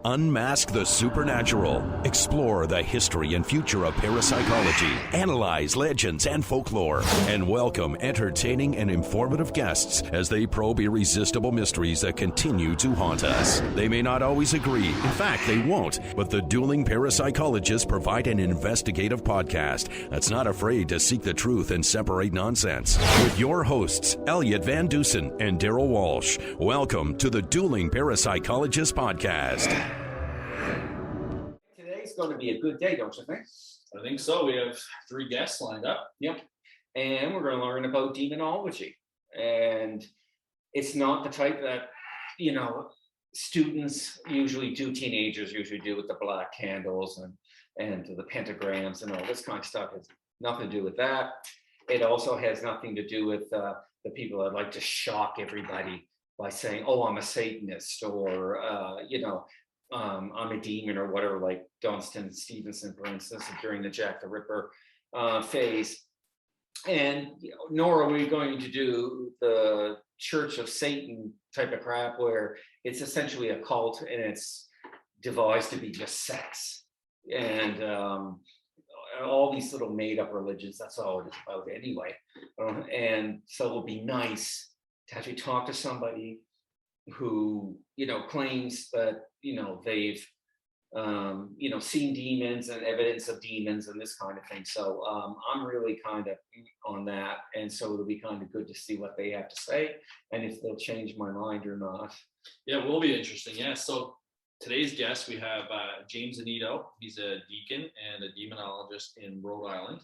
Unmask the supernatural. Explore the history and future of parapsychology. Analyze legends and folklore. And welcome entertaining and informative guests as they probe irresistible mysteries that continue to haunt us. They may not always agree. In fact, they won't. But the Dueling Parapsychologists provide an investigative podcast that's not afraid to seek the truth and separate nonsense. With your hosts, Elliot Van Dusen and Darryll Walsh. Welcome to the Dueling Parapsychologists Podcast. Today's going to be a good day, don't you think? I think so. We have 3 guests lined up. Yep. And we're going to learn about demonology. And it's not the type that, students usually do, teenagers usually do with the black candles and the pentagrams and all this kind of stuff. It's nothing to do with that. It also has nothing to do with the people that like to shock everybody by saying, oh, I'm a Satanist, or, I'm a demon, or whatever, like Dunstan Stevenson, for instance, during the Jack the Ripper phase. And nor are we going to do the Church of Satan type of crap where it's essentially a cult and it's devised to be just sex. And all these little made-up religions, that's all it is about anyway. And so it'll be nice to actually talk to somebody who, claims that, they've, seen demons and evidence of demons and this kind of thing. So I'm really kind of on that. And so it'll be kind of good to see what they have to say and if they'll change my mind or not. Yeah, it will be interesting. Yeah. So today's guest, we have James Annitto. He's a deacon and a demonologist in Rhode Island.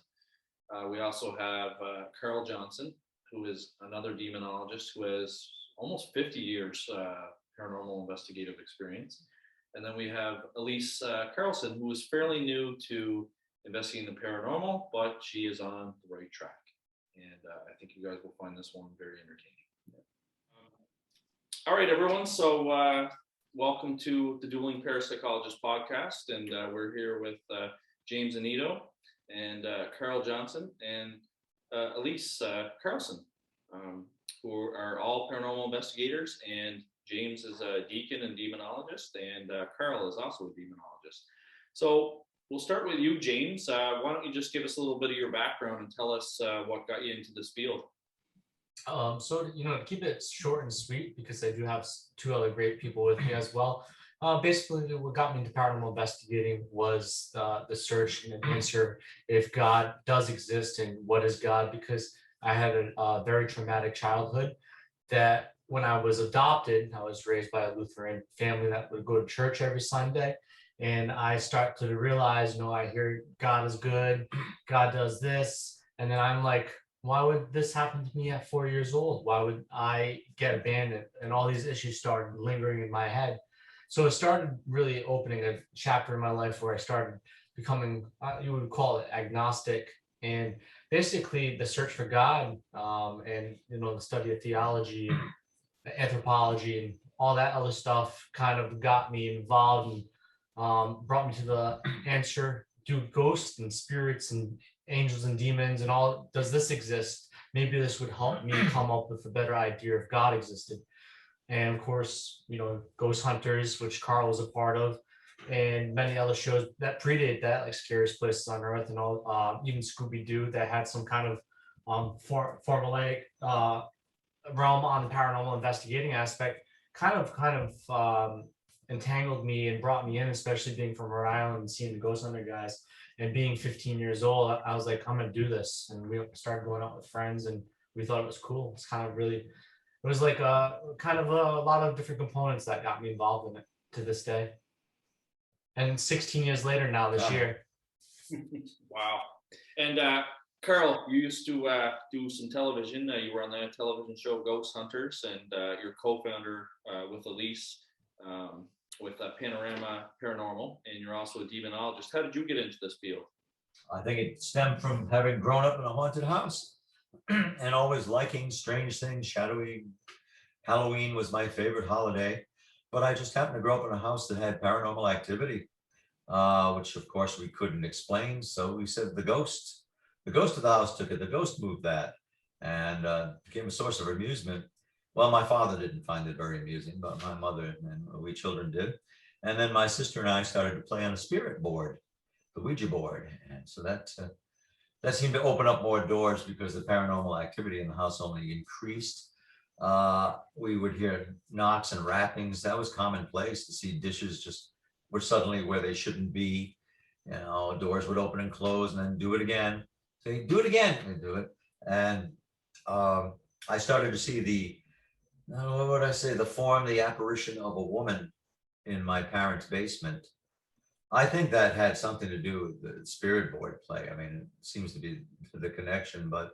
We also have Carl Johnson, who is another demonologist who has almost 50 years paranormal investigative experience. And then we have Elise Carlson, who is fairly new to investigating the paranormal, but she is on the right track. And I think you guys will find this one very entertaining. All right, everyone. So welcome to the Dueling Parapsychologists Podcast. And we're here with James Annitto and Carl Johnson and Elise Carlson, who are all paranormal investigators. And James is a deacon and demonologist, and Carl is also a demonologist. So we'll start with you, James. Why don't you just give us a little bit of your background and tell us what got you into this field? To keep it short and sweet, because I do have 2 other great people with me as well. Basically, what got me into paranormal investigating was the search and the answer if God does exist and what is God, because I had a very traumatic childhood that when I was adopted, I was raised by a Lutheran family that would go to church every Sunday. And I start to realize, I hear God is good, God does this. And then I'm like, why would this happen to me at 4 years old? Why would I get abandoned? And all these issues started lingering in my head. So it started really opening a chapter in my life where I started becoming, you would call it agnostic. And basically the search for God and, the study of theology, and anthropology and all that other stuff kind of got me involved and brought me to the answer: do ghosts and spirits and angels and demons and all, does this exist? Maybe this would help me come up with a better idea if God existed. And of course, Ghost Hunters, which Carl was a part of, and many other shows that predate that, like Scariest Places on Earth and all, even Scooby-Doo, that had some kind of formulaic realm on the paranormal investigating aspect, kind of entangled me and brought me in, especially being from Rhode Island and seeing the Ghost Hunter guys. And being 15 years old, I was like, I'm gonna do this. And we started going out with friends, and we thought it was cool. It's kind of really, it was like a lot of different components that got me involved in it to this day. And 16 years later now, this year. Wow. And Carl, you used to do some television. You were on the television show Ghost Hunters, and you're co-founder with Elise with Panorama Paranormal, and you're also a demonologist. How did you get into this field? I think it stemmed from having grown up in a haunted house and always liking strange things, shadowy. Halloween was my favorite holiday, but I just happened to grow up in a house that had paranormal activity, which of course we couldn't explain. So we said the ghost of the house took it. The ghost moved that, and became a source of amusement. Well, my father didn't find it very amusing, but my mother and we children did. And then my sister and I started to play on a spirit board, the Ouija board. And so that seemed to open up more doors because the paranormal activity in the house only increased. We would hear knocks and rappings. That was commonplace to see dishes just were suddenly where they shouldn't be. You know, doors would open and close and then do it again. Say, do it again, and do it. And I started to see what would I say, the apparition of a woman in my parents' basement. I think that had something to do with the spirit board play. I mean, it seems to be the connection, but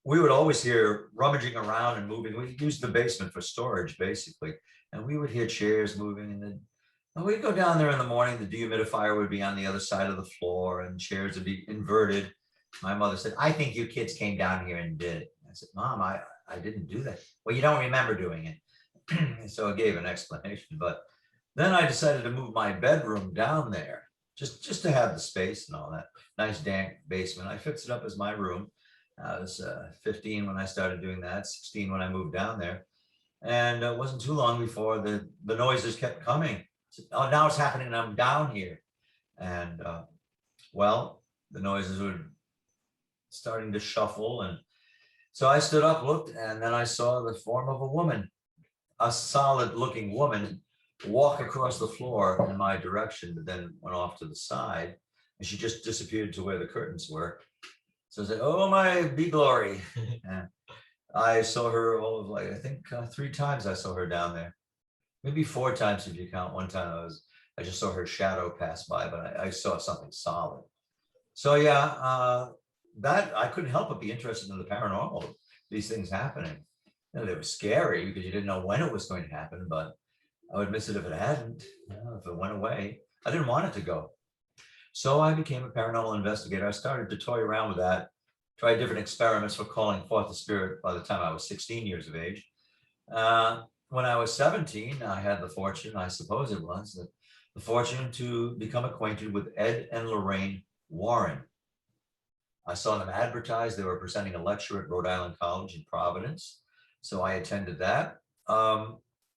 we would always hear rummaging around and moving. We used the basement for storage, basically. And we would hear chairs moving, and then we'd go down there in the morning. The dehumidifier would be on the other side of the floor, and chairs would be inverted. My mother said, "I think you kids came down here and did it." I said, "Mom, I didn't do that." "Well, you don't remember doing it." So I gave an explanation. But then I decided to move my bedroom down there, just to have the space and all that. Nice dank basement. I fixed it up as my room. I was 15 when I started doing that, 16 when I moved down there. And it wasn't too long before the noises kept coming. "Oh, now it's happening and I'm down here." And well, the noises were starting to shuffle. And so I stood up, looked, and then I saw the form of a woman, a solid looking woman, walk across the floor in my direction, but then went off to the side. And she just disappeared to where the curtains were. So I said, "Oh my be glory." And I saw her I think 3 times I saw her down there. Maybe 4 times if you count. One time I just saw her shadow pass by, but I saw something solid. So yeah, that I couldn't help but be interested in the paranormal, these things happening. You know, they were scary because you didn't know when it was going to happen, but I would miss it if it hadn't. You know, if it went away. I didn't want it to go. So I became a paranormal investigator. I started to toy around with that, tried different experiments for calling forth the spirit by the time I was 16 years of age. When I was 17, I had the fortune, I suppose it was, the fortune to become acquainted with Ed and Lorraine Warren. I saw them advertised. They were presenting a lecture at Rhode Island College in Providence. So I attended that.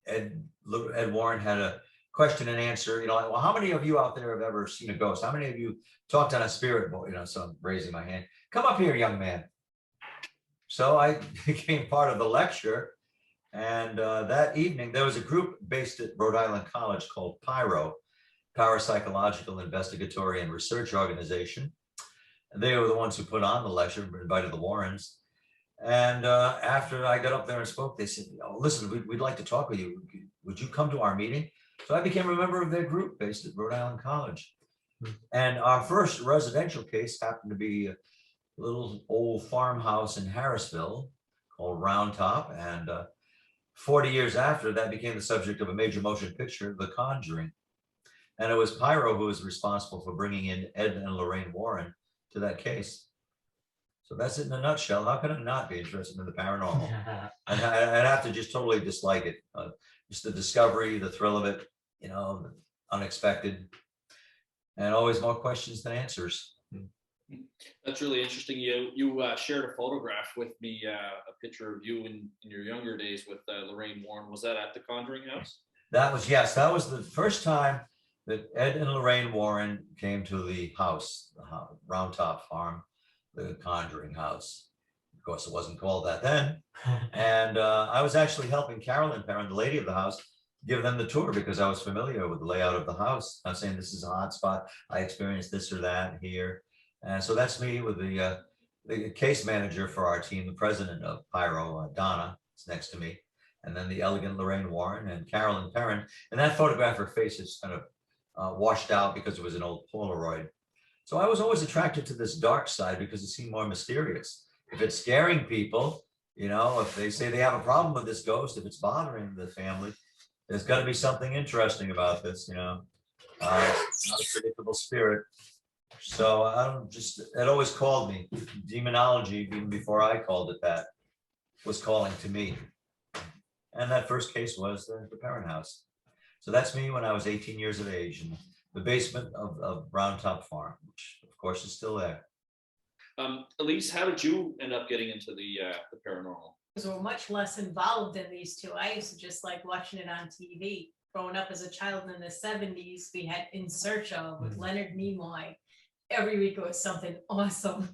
Ed Warren had a question and answer, well, how many of you out there have ever seen a ghost? How many of you talked on a spirit board? So I'm raising my hand. "Come up here, young man." So I became part of the lecture. And that evening, there was a group based at Rhode Island College called PIRO, Parapsychological Investigatory and Research Organization. And they were the ones who put on the lecture, invited the Warrens. And after I got up there and spoke, they said, "Oh, listen, we'd like to talk with you. Would you come to our meeting?" So I became a member of their group based at Rhode Island College. And our first residential case happened to be a little old farmhouse in Harrisville called Round Top. And 40 years after, that became the subject of a major motion picture, The Conjuring. And it was Pyro who was responsible for bringing in Ed and Lorraine Warren to that case. So that's it in a nutshell. How can I not be interested in the paranormal? I'd have to just totally dislike it. Just the discovery, the thrill of it, the unexpected, and always more questions than answers. That's really interesting. You shared a photograph with me, a picture of you in your younger days with Lorraine Warren. Was that at the Conjuring house? Yes, that was the first time that Ed and Lorraine Warren came to the house, Round Top Farm, the Conjuring house. Of course, it wasn't called that then. And I was actually helping Carolyn Perrin, the lady of the house, give them the tour because I was familiar with the layout of the house. I'm saying this is a hot spot. I experienced this or that here. And so that's me with the case manager for our team, the president of Pyro, Donna, is next to me. And then the elegant Lorraine Warren and Carolyn Perrin. And that photograph, her face is kind of washed out because it was an old Polaroid. So I was always attracted to this dark side because it seemed more mysterious. If it's scaring people, if they say they have a problem with this ghost, if it's bothering the family, there's got to be something interesting about this, It's not a predictable spirit. So it always called me. Demonology, even before I called it that, was calling to me. And that first case was the Perrin house. So that's me when I was 18 years of age in the basement of Round Top Farm, which of course is still there. Elise, how did you end up getting into the paranormal? We're much less involved in these two. I used to just like watching it on TV. growing up as a child in the 70s, we had In Search Of with Leonard Nimoy. Every week it was something awesome.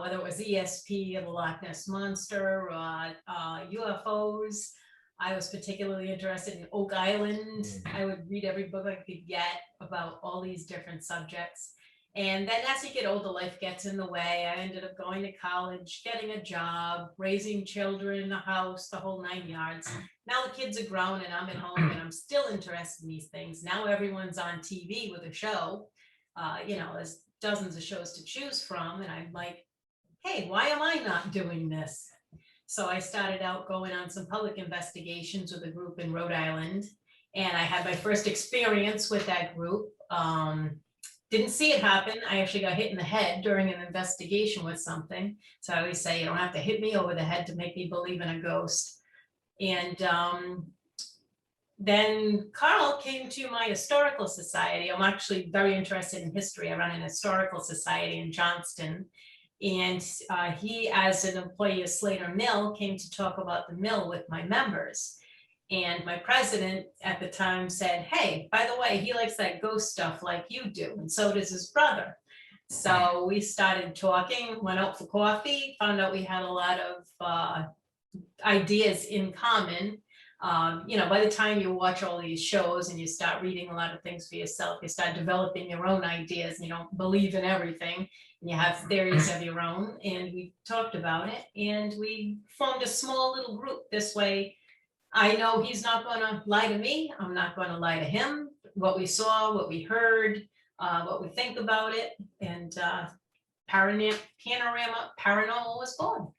Whether it was ESP or the Loch Ness Monster, UFOs. I was particularly interested in Oak Island. I would read every book I could get about all these different subjects. And then as you get older, life gets in the way. I ended up going to college, getting a job, raising children, a house, the whole 9 yards. Now the kids are grown and I'm at home and I'm still interested in these things. Now everyone's on TV with a show. There's dozens of shows to choose from. And I'm like, hey, why am I not doing this? So I started out going on some public investigations with a group in Rhode Island. And I had my first experience with that group. Didn't see it happen. I actually got hit in the head during an investigation with something. So I always say, you don't have to hit me over the head to make me believe in a ghost. And then Carl came to my historical society. I'm actually very interested in history. I run an historical society in Johnston. And he, as an employee of Slater Mill, came to talk about the mill with my members. And my president at the time said, hey, by the way, he likes that ghost stuff like you do. And so does his brother. So we started talking, went out for coffee, found out we had a lot of ideas in common. By the time you watch all these shows and you start reading a lot of things for yourself, you start developing your own ideas. You don't believe in everything. And you have theories of your own. And we talked about it. And we formed a small little group this way. I know he's not going to lie to me. I'm not going to lie to him. What we saw, what we heard, what we think about it. And Panorama Paranormal was born.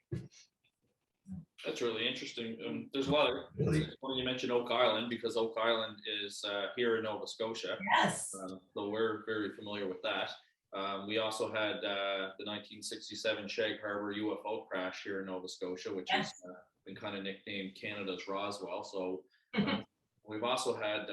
That's really interesting. There's a lot of, it's funny you mentioned Oak Island, because Oak Island is here in Nova Scotia. Yes. So we're very familiar with that. We also had the 1967 Shag Harbor UFO crash here in Nova Scotia, which has been kind of nicknamed Canada's Roswell. So we've also had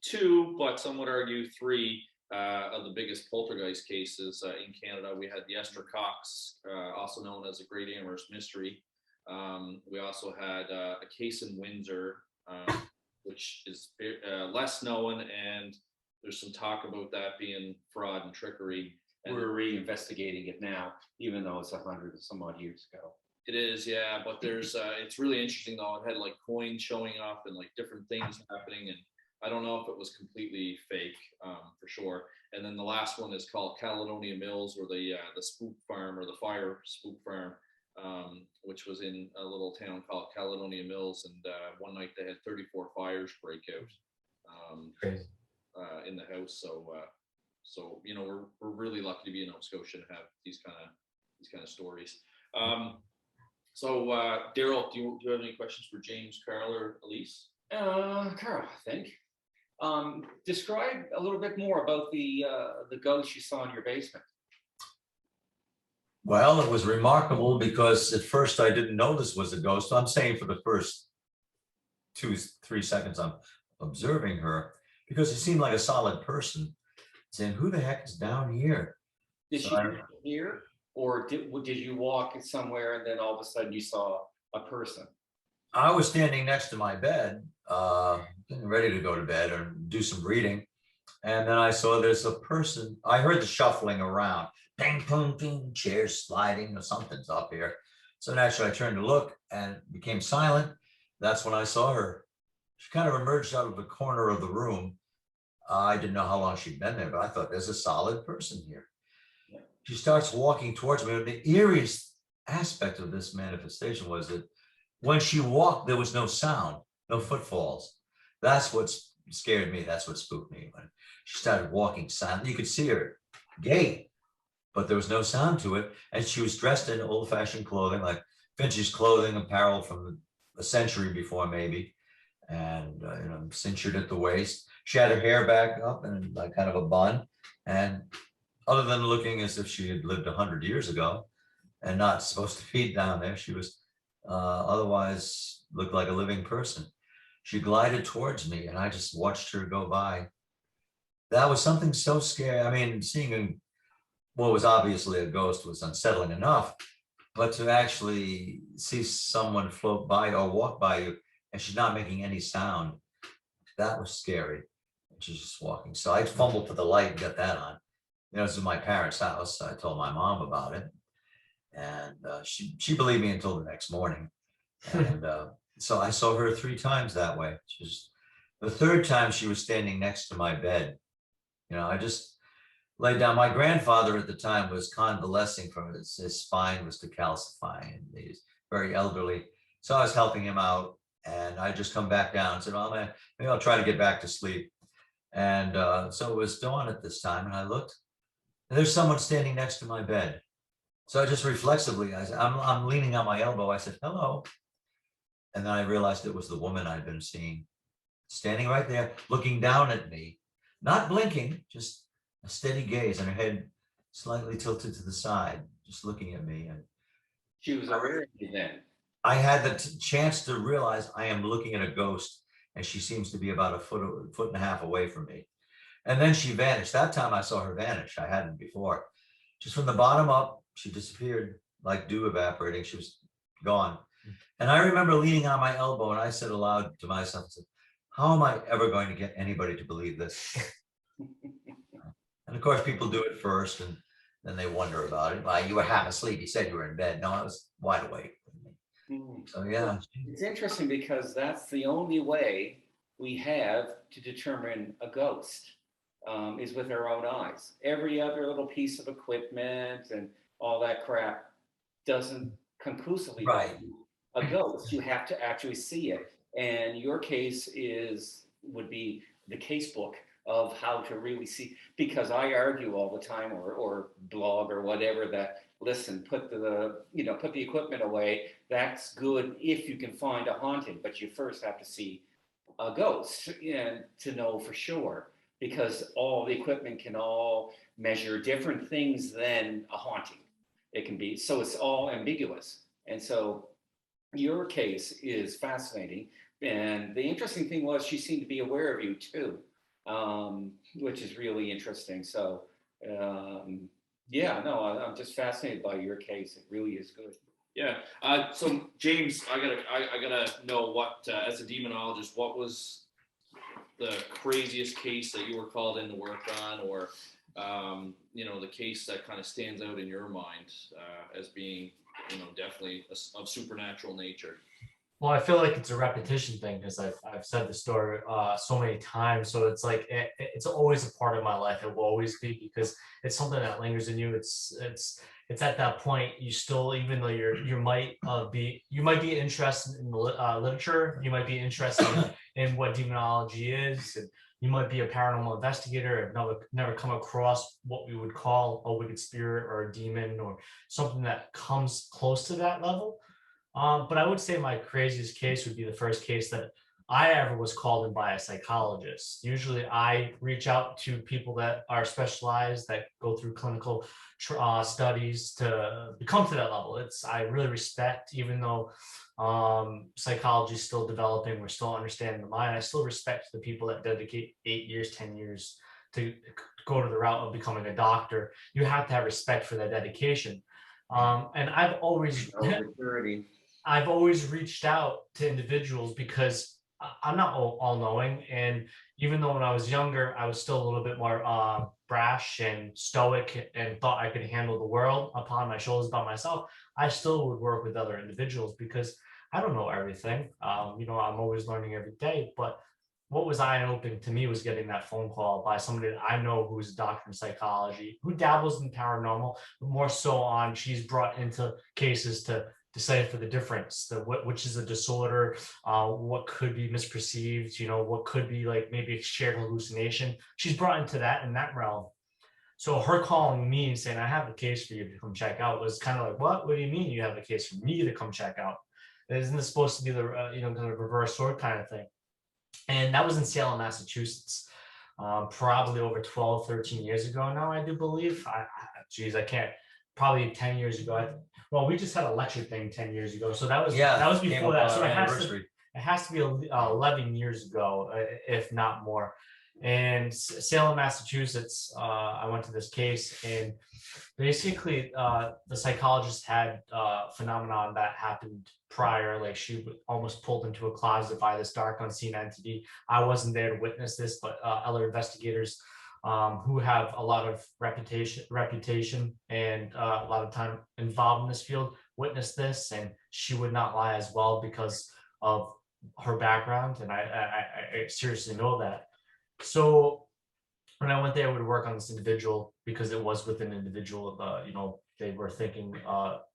two, but some would argue three, of the biggest poltergeist cases in Canada. We had the Esther Cox, also known as the Great Amherst Mystery. We also had a case in Windsor, which is less known, and there's some talk about that being fraud and trickery. And we're reinvestigating it now, even though it's 100 and some odd years ago. It is, yeah, but there's it's really interesting though. It had like coins showing up and like different things happening, and I don't know if it was completely fake, for sure. And then the last one is called Caledonia Mills, or the spook farm, or the fire spook farm, which was in a little town called Caledonia Mills. And one night they had 34 fires break out in the house. So we're really lucky to be in Nova Scotia and have these kind of stories. So Darryll, do you have any questions for James, Carl, or Elise? Carl, I think. Describe a little bit more about the ghost you saw in your basement. Well, it was remarkable because at first I didn't know this was a ghost. I'm saying for the first 2-3 seconds I'm observing her, because it seemed like a solid person, saying, who the heck is down here? Did she hear, or did you walk somewhere and then all of a sudden you saw a person? I was standing next to my bed, getting ready to go to bed or do some reading. And then I saw there's a person. I heard the shuffling around, bang, boom, boom, chairs sliding, or something's up here. So naturally I turned to look and became silent. That's when I saw her. She kind of emerged out of the corner of the room. I didn't know how long she'd been there, but I thought there's a solid person here. She starts walking towards me. And the eeriest aspect of this manifestation was that when she walked, there was no sound, no footfalls. That's what scared me. That's what spooked me. When she started walking silently, you could see her gait, but there was no sound to it. And she was dressed in old-fashioned clothing, like vintage clothing, apparel from a century before maybe, and cintured at the waist. She had her hair back up in like kind of a bun, and other than looking as if she had lived 100 years ago and not supposed to be down there, she was otherwise looked like a living person. She glided towards me and I just watched her go by. That was something so scary. I mean, seeing what was obviously a ghost was unsettling enough, but to actually see someone float by or walk by you and she's not making any sound, That was scary. And she's just walking. So I fumbled for the light and got that on. This is my parents' house. So I told my mom about it. And she believed me until the next morning. And so I saw her 3 times that way. The third time she was standing next to my bed. I just laid down. My grandfather at the time was convalescing from it. His spine was decalcifying. He's very elderly. So I was helping him out, and I just come back down and said, well, man, maybe I'll try to get back to sleep. And so it was dawn at this time, and I looked, and there's someone standing next to my bed. So I just reflexively, I'm leaning on my elbow. I said, hello. And then I realized it was the woman I'd been seeing, standing right there, looking down at me, not blinking, just a steady gaze, and her head slightly tilted to the side, just looking at me. And She was aware of you then. I had the chance to realize I am looking at a ghost, and she seems to be about a foot and a half away from me. And then she vanished. That time I saw her vanish. I hadn't before. Just from the bottom up, she disappeared like dew evaporating. She was gone. And I remember leaning on my elbow, and I said aloud to myself, I said, how am I ever going to get anybody to believe this? And of course, people do it first, and then they wonder about it. Well, you were half asleep. You said you were in bed. No, I was wide awake. So yeah. It's interesting because that's the only way we have to determine a ghost, is with our own eyes. Every other little piece of equipment and all that crap doesn't conclusively Right. a ghost. You have to actually see it. And your case would be the case book of how to really see, because I argue all the time or blog or whatever that, listen, put the equipment away. That's good if you can find a haunting, but you first have to see a ghost and to know for sure, because all the equipment can all measure different things than a haunting. It can be, so it's all ambiguous. And so your case is fascinating. And the interesting thing was she seemed to be aware of you too, which is really interesting. So I'm just fascinated by your case. It really is good. Yeah. So James, I gotta know what, as a demonologist, what was the craziest case that you were called in to work on, or the case that kind of stands out in your mind as being, definitely of supernatural nature? Well, I feel like it's a repetition thing because I've said the story so many times. So it's like it's always a part of my life. It will always be, because it's something that lingers in you. It's at that point you still, even though you might be interested in the literature, you might be interested in what demonology is, and you might be a paranormal investigator and never come across what we would call a wicked spirit or a demon or something that comes close to that level. But I would say my craziest case would be the first case that I ever was called in by a psychologist. Usually I reach out to people that are specialized, that go through clinical studies to become to that level. I really respect, even though psychology is still developing, we're still understanding the mind, I still respect the people that dedicate 8 years, 10 years to go to the route of becoming a doctor. You have to have respect for that dedication. And I've always reached out to individuals because I'm not all-knowing. And even though when I was younger, I was still a little bit more brash and stoic and thought I could handle the world upon my shoulders by myself, I still would work with other individuals because I don't know everything. I'm always learning every day. But what was eye-opening to me was getting that phone call by somebody that I know who's a doctor in psychology, who dabbles in paranormal, but more so on she's brought into cases to decipher the difference, which is a disorder, what could be misperceived, what could be like maybe a shared hallucination. She's brought into that in that realm. So her calling me and saying, I have a case for you to come check out was kind of like, what do you mean you have a case for me to come check out? Isn't this supposed to be the reverse sword kind of thing? And that was in Salem, Massachusetts, probably over 12, 13 years ago now, I do believe. Probably 10 years ago. We just had a lecture thing 10 years ago. So that was before that. So it has to be 11 years ago, if not more. And Salem, Massachusetts, I went to this case, and basically the psychologist had a phenomenon that happened prior. Like she almost pulled into a closet by this dark unseen entity. I wasn't there to witness this, but other investigators who have a lot of reputation and a lot of time involved in this field witnessed this, and she would not lie as well because of her background, and I seriously know that. So when I went there, I would work on this individual because it was with an individual. They were thinking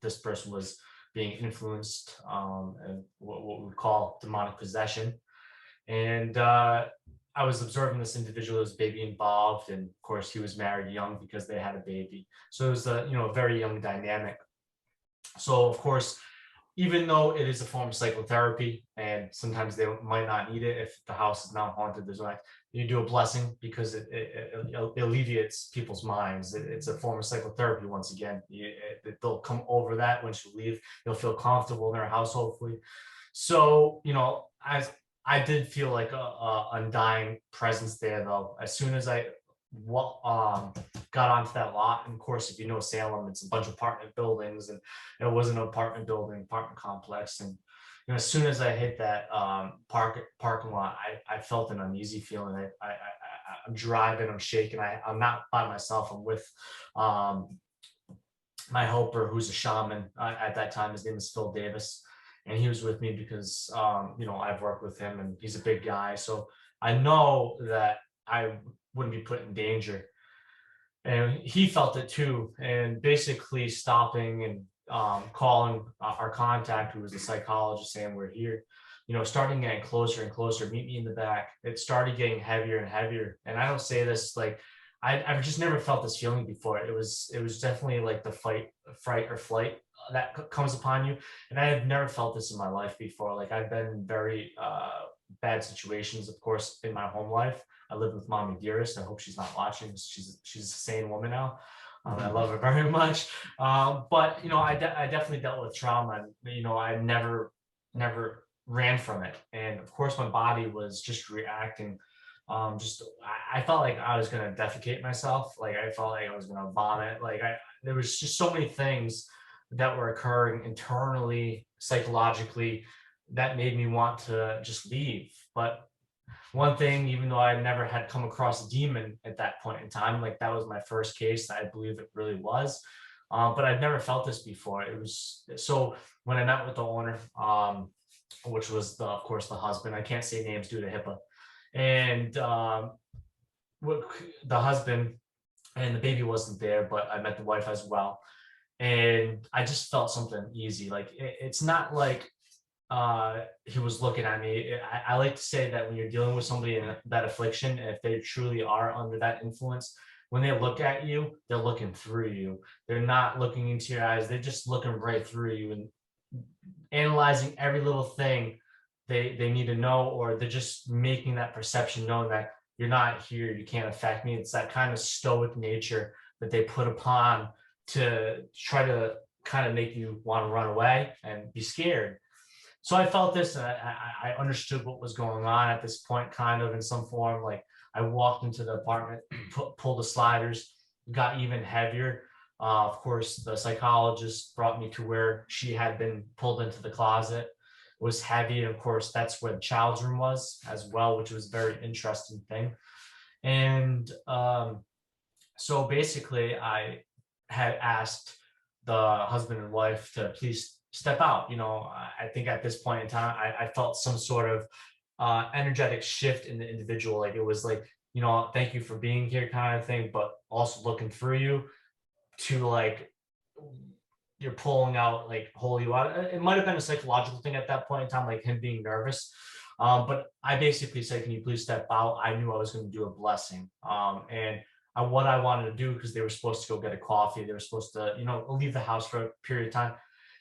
this person was being influenced, and what we call demonic possession. And I was observing this individual, there was a baby involved, and of course he was married young because they had a baby. So it was a very young dynamic. So of course, even though it is a form of psychotherapy, and sometimes they might not need it if the house is not haunted, you do a blessing because it alleviates people's minds. It's a form of psychotherapy. Once again, they'll come over that once you leave. You'll feel comfortable in their house, hopefully. So I did feel like a undying presence there, though. As soon as I got onto that lot, and of course, if you know Salem, it's a bunch of apartment buildings, and it was an apartment complex. And as soon as I hit that parking lot, I felt an uneasy feeling. I'm driving, I'm shaking. I'm not by myself. I'm with my helper, who's a shaman at that time. His name is Phil Davis, and he was with me because I've worked with him, and he's a big guy, so I know that I wouldn't be put in danger. And he felt it too, and basically stopping and calling our contact, who was a psychologist, saying we're here, starting getting closer and closer, meet me in the back. It started getting heavier and heavier. And I don't say this like I've just never felt this feeling before. It was definitely like the fright or flight that comes upon you. And I have never felt this in my life before. Like I've been in very bad situations, of course, in my home life. I live with Mommy Dearest. I hope she's not watching. She's a sane woman now. I love her very much. But I definitely dealt with trauma, and I never ran from it. And of course, my body was just reacting. I felt like I was gonna defecate myself. Like I felt like I was gonna vomit. Like there was just so many things that were occurring internally, psychologically, that made me want to just leave. But one thing, even though I never had come across a demon at that point in time, like that was my first case, I believe it really was. But I'd never felt this before. It was so when I met with the owner, which was of course the husband. I can't say names due to HIPAA, and the husband and the baby wasn't there, but I met the wife as well, and I just felt something easy. Like it's not like he was looking at me. I like to say that when you're dealing with somebody in that affliction, if they truly are under that influence, when they look at you, they're looking through you. They're not looking into your eyes. They're just looking right through you and analyzing every little thing they need to know, or they're just making that perception known that you're not here, you can't affect me. It's that kind of stoic nature that they put upon to try to kind of make you want to run away and be scared. So I felt this, and I understood what was going on at this point, kind of in some form. Like I walked into the apartment, pulled the sliders, got even heavier. Of course, the psychologist brought me to where she had been pulled into the closet. It was heavy, and of course, that's where the child's room was as well, which was a very interesting thing. And so basically, I had asked the husband and wife to please step out. I think at this point in time, I felt some sort of energetic shift in the individual. Like it was like, thank you for being here kind of thing, but also looking through you to like, you're pulling out, like holy water. It might've been a psychological thing at that point in time, like him being nervous. But I basically said, can you please step out? I knew I was going to do a blessing. And what I wanted to do, because they were supposed to go get a coffee. They were supposed to, leave the house for a period of time.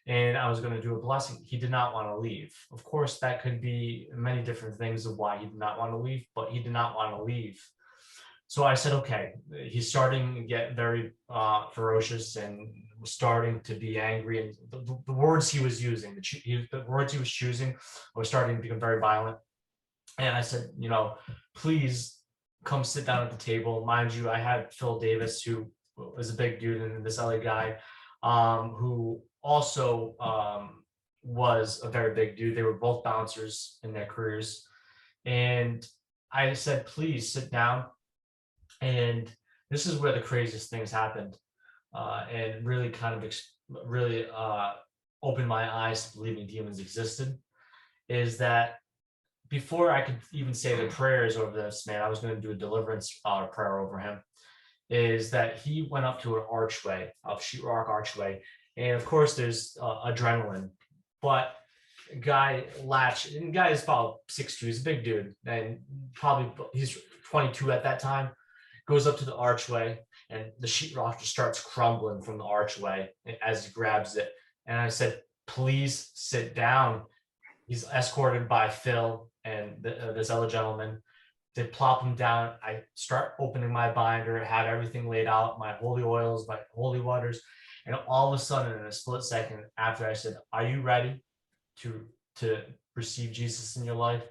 And I was going to do a blessing. He did not want to leave. Of course, that could be many different things of why he did not want to leave, but he did not want to leave. So I said, okay, he's starting to get very ferocious and was starting to be angry. And the words he was using, the words he was choosing was starting to become very violent. And I said, please come sit down at the table. Mind you, I had Phil Davis, who was a big dude, and this other guy, who also was a very big dude. They were both bouncers in their careers. And I said, please sit down. And this is where the craziest things happened, and really kind of really opened my eyes to believing demons existed. Is that before I could even say the prayers over this man, I was going to do a deliverance prayer over him. Is that he went up to an archway, a sheetrock archway, and of course there's adrenaline, but guy latched, and the guy is about 6'2", he's a big dude, and probably he's 22 at that time, goes up to the archway, and the sheetrock just starts crumbling from the archway as he grabs it. And I said, please sit down. He's escorted by Phil and this other gentleman. They plop him down. I start opening my binder, had everything laid out, my holy oils, my holy waters. And all of a sudden, in a split second after I said, are you ready to receive Jesus in your life?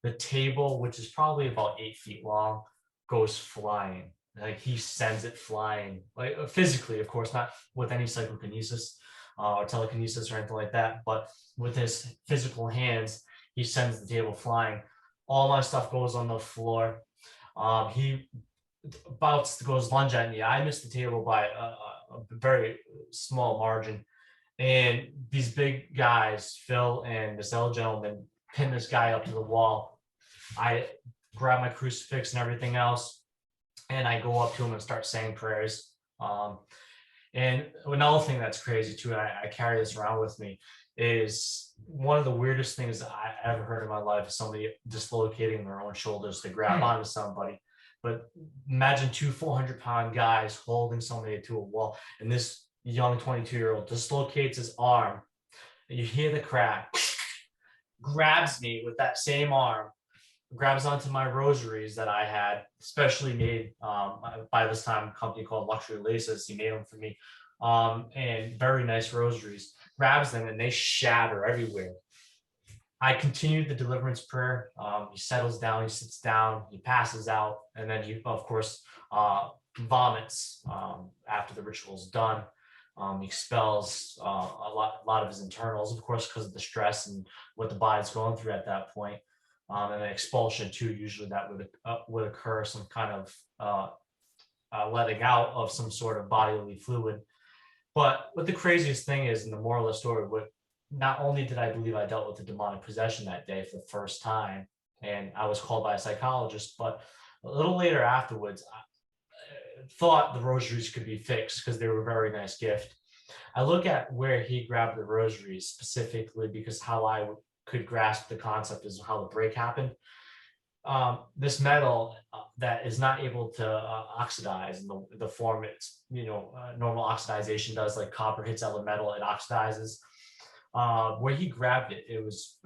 The table, which is probably about 8 feet long, goes flying. Like he sends it flying, like physically, of course, not with any psychokinesis or telekinesis or anything like that, but with his physical hands, he sends the table flying. All my stuff goes on the floor. He goes lunge at me. I missed the table by a very small margin. And these big guys, Phil and this other gentleman, pin this guy up to the wall. I grab my crucifix and everything else, and I go up to him and start saying prayers. And another thing that's crazy too, and I carry this around with me, is one of the weirdest things that I ever heard in my life is somebody dislocating their own shoulders to grab onto somebody. But imagine 2 400-pound guys holding somebody to a wall, and this young 22-year-old dislocates his arm, and you hear the crack, grabs me with that same arm, grabs onto my rosaries that I had, specially made by this time, a company called Luxury Laces. He made them for me, and very nice rosaries. Grabs them and they shatter everywhere. I continued the deliverance prayer. He settles down, he sits down, he passes out, and then he, of course, vomits after the ritual is done. He expels a lot of his internals, of course, because of the stress and what the body's going through at that point. And then expulsion too, usually that would occur, some kind of letting out of some sort of bodily fluid. But what the craziest thing is, in the moral of the story, not only did I believe I dealt with a demonic possession that day for the first time, and I was called by a psychologist, but a little later afterwards, I thought the rosaries could be fixed because they were a very nice gift. I look at where he grabbed the rosaries specifically because how I could grasp the concept is how the break happened. This metal that is not able to oxidize in the form it's normal oxidization does, like copper hits other metal, it oxidizes. Where he grabbed it, it was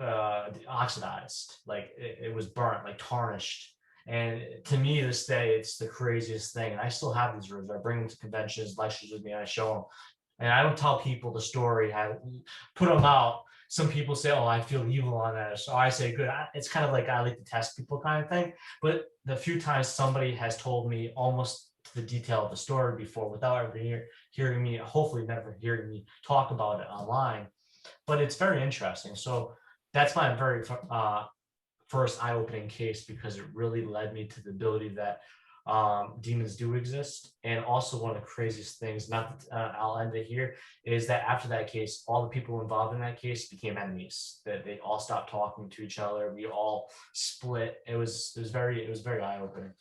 oxidized, like it was burnt, like tarnished. And to me, this day, it's the craziest thing. And I still have these rooms. I bring them to conventions, lectures with me, and I show them. And I don't tell people the story. I put them out. Some people say, oh, I feel evil on that. So I say, good. It's kind of like I like to test people kind of thing. But the few times somebody has told me almost to the detail of the story before without ever hearing me, hopefully never hearing me talk about it online. But it's very interesting. So that's my very first eye-opening case, because it really led me to the ability that demons do exist. And also one of the craziest things, I'll end it here, is that after that case, all the people involved in that case became enemies. That they all stopped talking to each other. We all split. It was very eye-opening.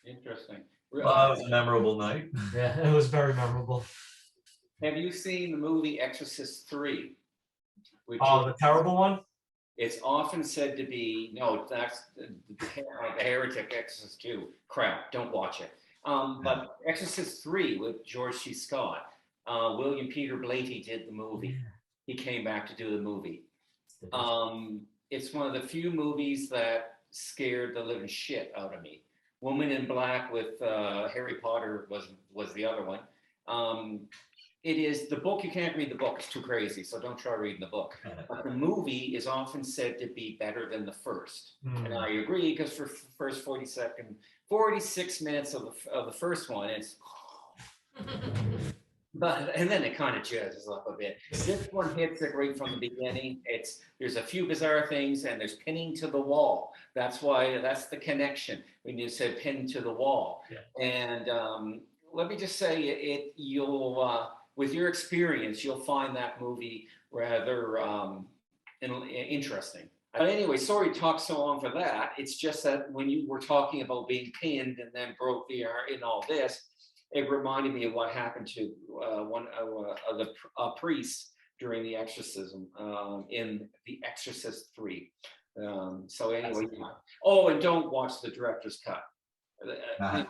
Interesting. Well, it was a memorable night. Yeah, it was very memorable. Have you seen the movie Exorcist 3? The terrible one? It's often said to be, no, that's the Heretic Exorcist 2. Crap, don't watch it. But Exorcist 3 with George C. Scott, William Peter Blatty did the movie. He came back to do the movie. It's one of the few movies that scared the living shit out of me. Woman in Black with Harry Potter was the other one. it is the book. You can't read the book; it's too crazy. So don't try reading the book. But the movie is often said to be better than the first, and I agree because for first 46 minutes of the first one, it's. And then it kind of jazzes up a bit. This one hits it right from the beginning. There's a few bizarre things, and there's pinning to the wall. That's the connection when you said pin to the wall. Yeah. And let me just say, you'll with your experience, you'll find that movie rather interesting. But anyway, sorry to talk so long for that. It's just that when you were talking about being pinned and then broke the arm and all this, it reminded me of what happened to one of the priests during the exorcism in The Exorcist 3. So anyway, and don't watch the director's cut. No.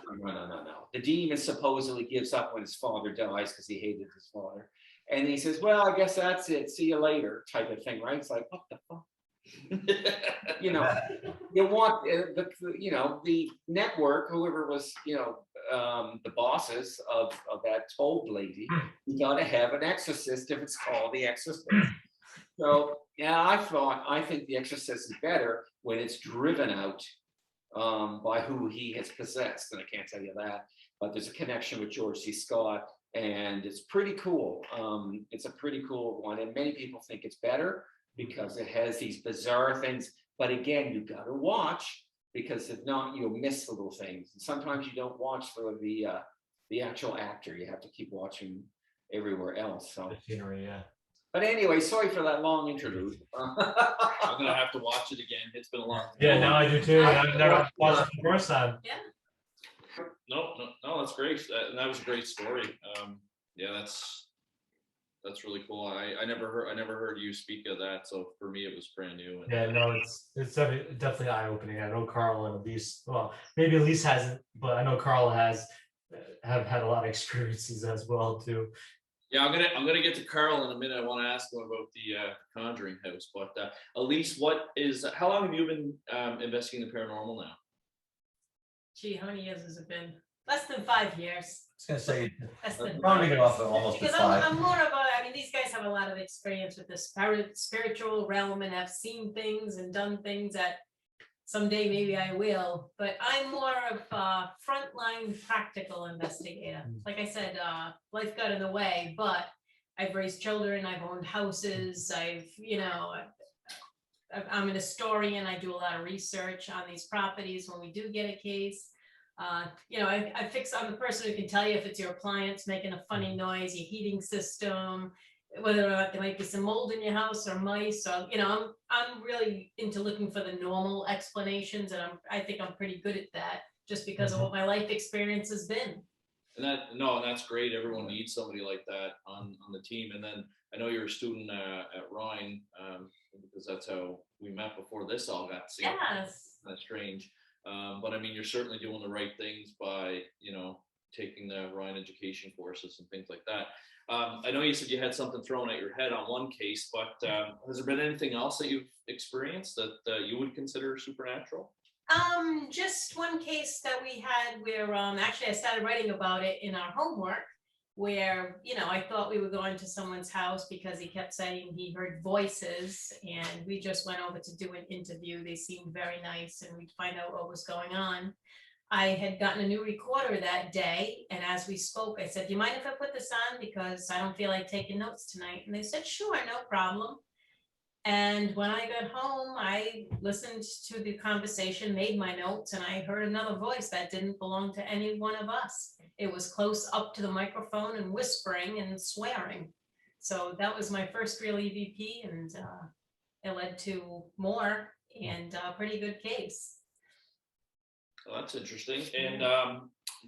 The demon supposedly gives up when his father dies because he hated his father. And he says, well, I guess that's it. See you later type of thing, right? It's like, what the fuck? You want the network, whoever was, the bosses of that old lady, you got to have an exorcist if it's called The Exorcist. So yeah, I think The Exorcist is better when it's driven out by who he has possessed, and I can't tell you that, but there's a connection with George C. Scott, and it's pretty cool. It's a pretty cool one, and many people think it's better because it has these bizarre things. But again, you've got to watch, because if not, you'll miss little things. And sometimes you don't watch for the actual actor. You have to keep watching everywhere else. So. The scenery, yeah. But anyway, sorry for that long interlude. I'm gonna have to watch it again. It's been a long time. Yeah, now I do too. I've never watched it the first time. Yeah. No, that's great. And that was a great story. Yeah, that's really cool. I never heard you speak of that. So for me, it was brand new. And, yeah, no, it's definitely eye-opening. I know Carl and Elise. Well, maybe Elise hasn't, but I know Carl have had a lot of experiences as well too. Yeah, I'm gonna get to Carl in a minute. I want to ask him about the Conjuring house. But Elise, how long have you been investigating the paranormal now? Gee, how many years has it been? Less than 5 years. I was going to say, Less than rounding it off at almost because 5. I'm more of these guys have a lot of experience with the spiritual realm and have seen things and done things that someday maybe I will, but I'm more of a frontline practical investigator. Like I said, life got in the way, but I've raised children, I've owned houses, I'm an historian, I do a lot of research on these properties when we do get a case. I'm the person who can tell you if it's your appliance making a funny noise, your heating system, whether or not there might be some mold in your house or mice. So, I'm really into looking for the normal explanations, and I think I'm pretty good at that just because of what my life experience has been. And that's great. Everyone needs somebody like that on the team. And then I know you're a student at Ryan, because that's how we met before this all got seen. Yes. That's strange. But I mean, you're certainly doing the right things by, taking the Ryan education courses and things like that. I know you said you had something thrown at your head on one case, but has there been anything else that you've experienced that you would consider supernatural? Just one case that we had where actually I started writing about it in our homework, where I thought we were going to someone's house because he kept saying he heard voices, and we just went over to do an interview. They seemed very nice, and we'd find out what was going on. I had gotten a new recorder that day, and as we spoke, I said, do you mind if I put this on, because I don't feel like taking notes tonight? And they said, sure, no problem. And when I got home, I listened to the conversation, made my notes, and I heard another voice that didn't belong to any one of us. It was close up to the microphone and whispering and swearing. So that was my first real EVP, and it led to more, and a pretty good case. Well, that's interesting. And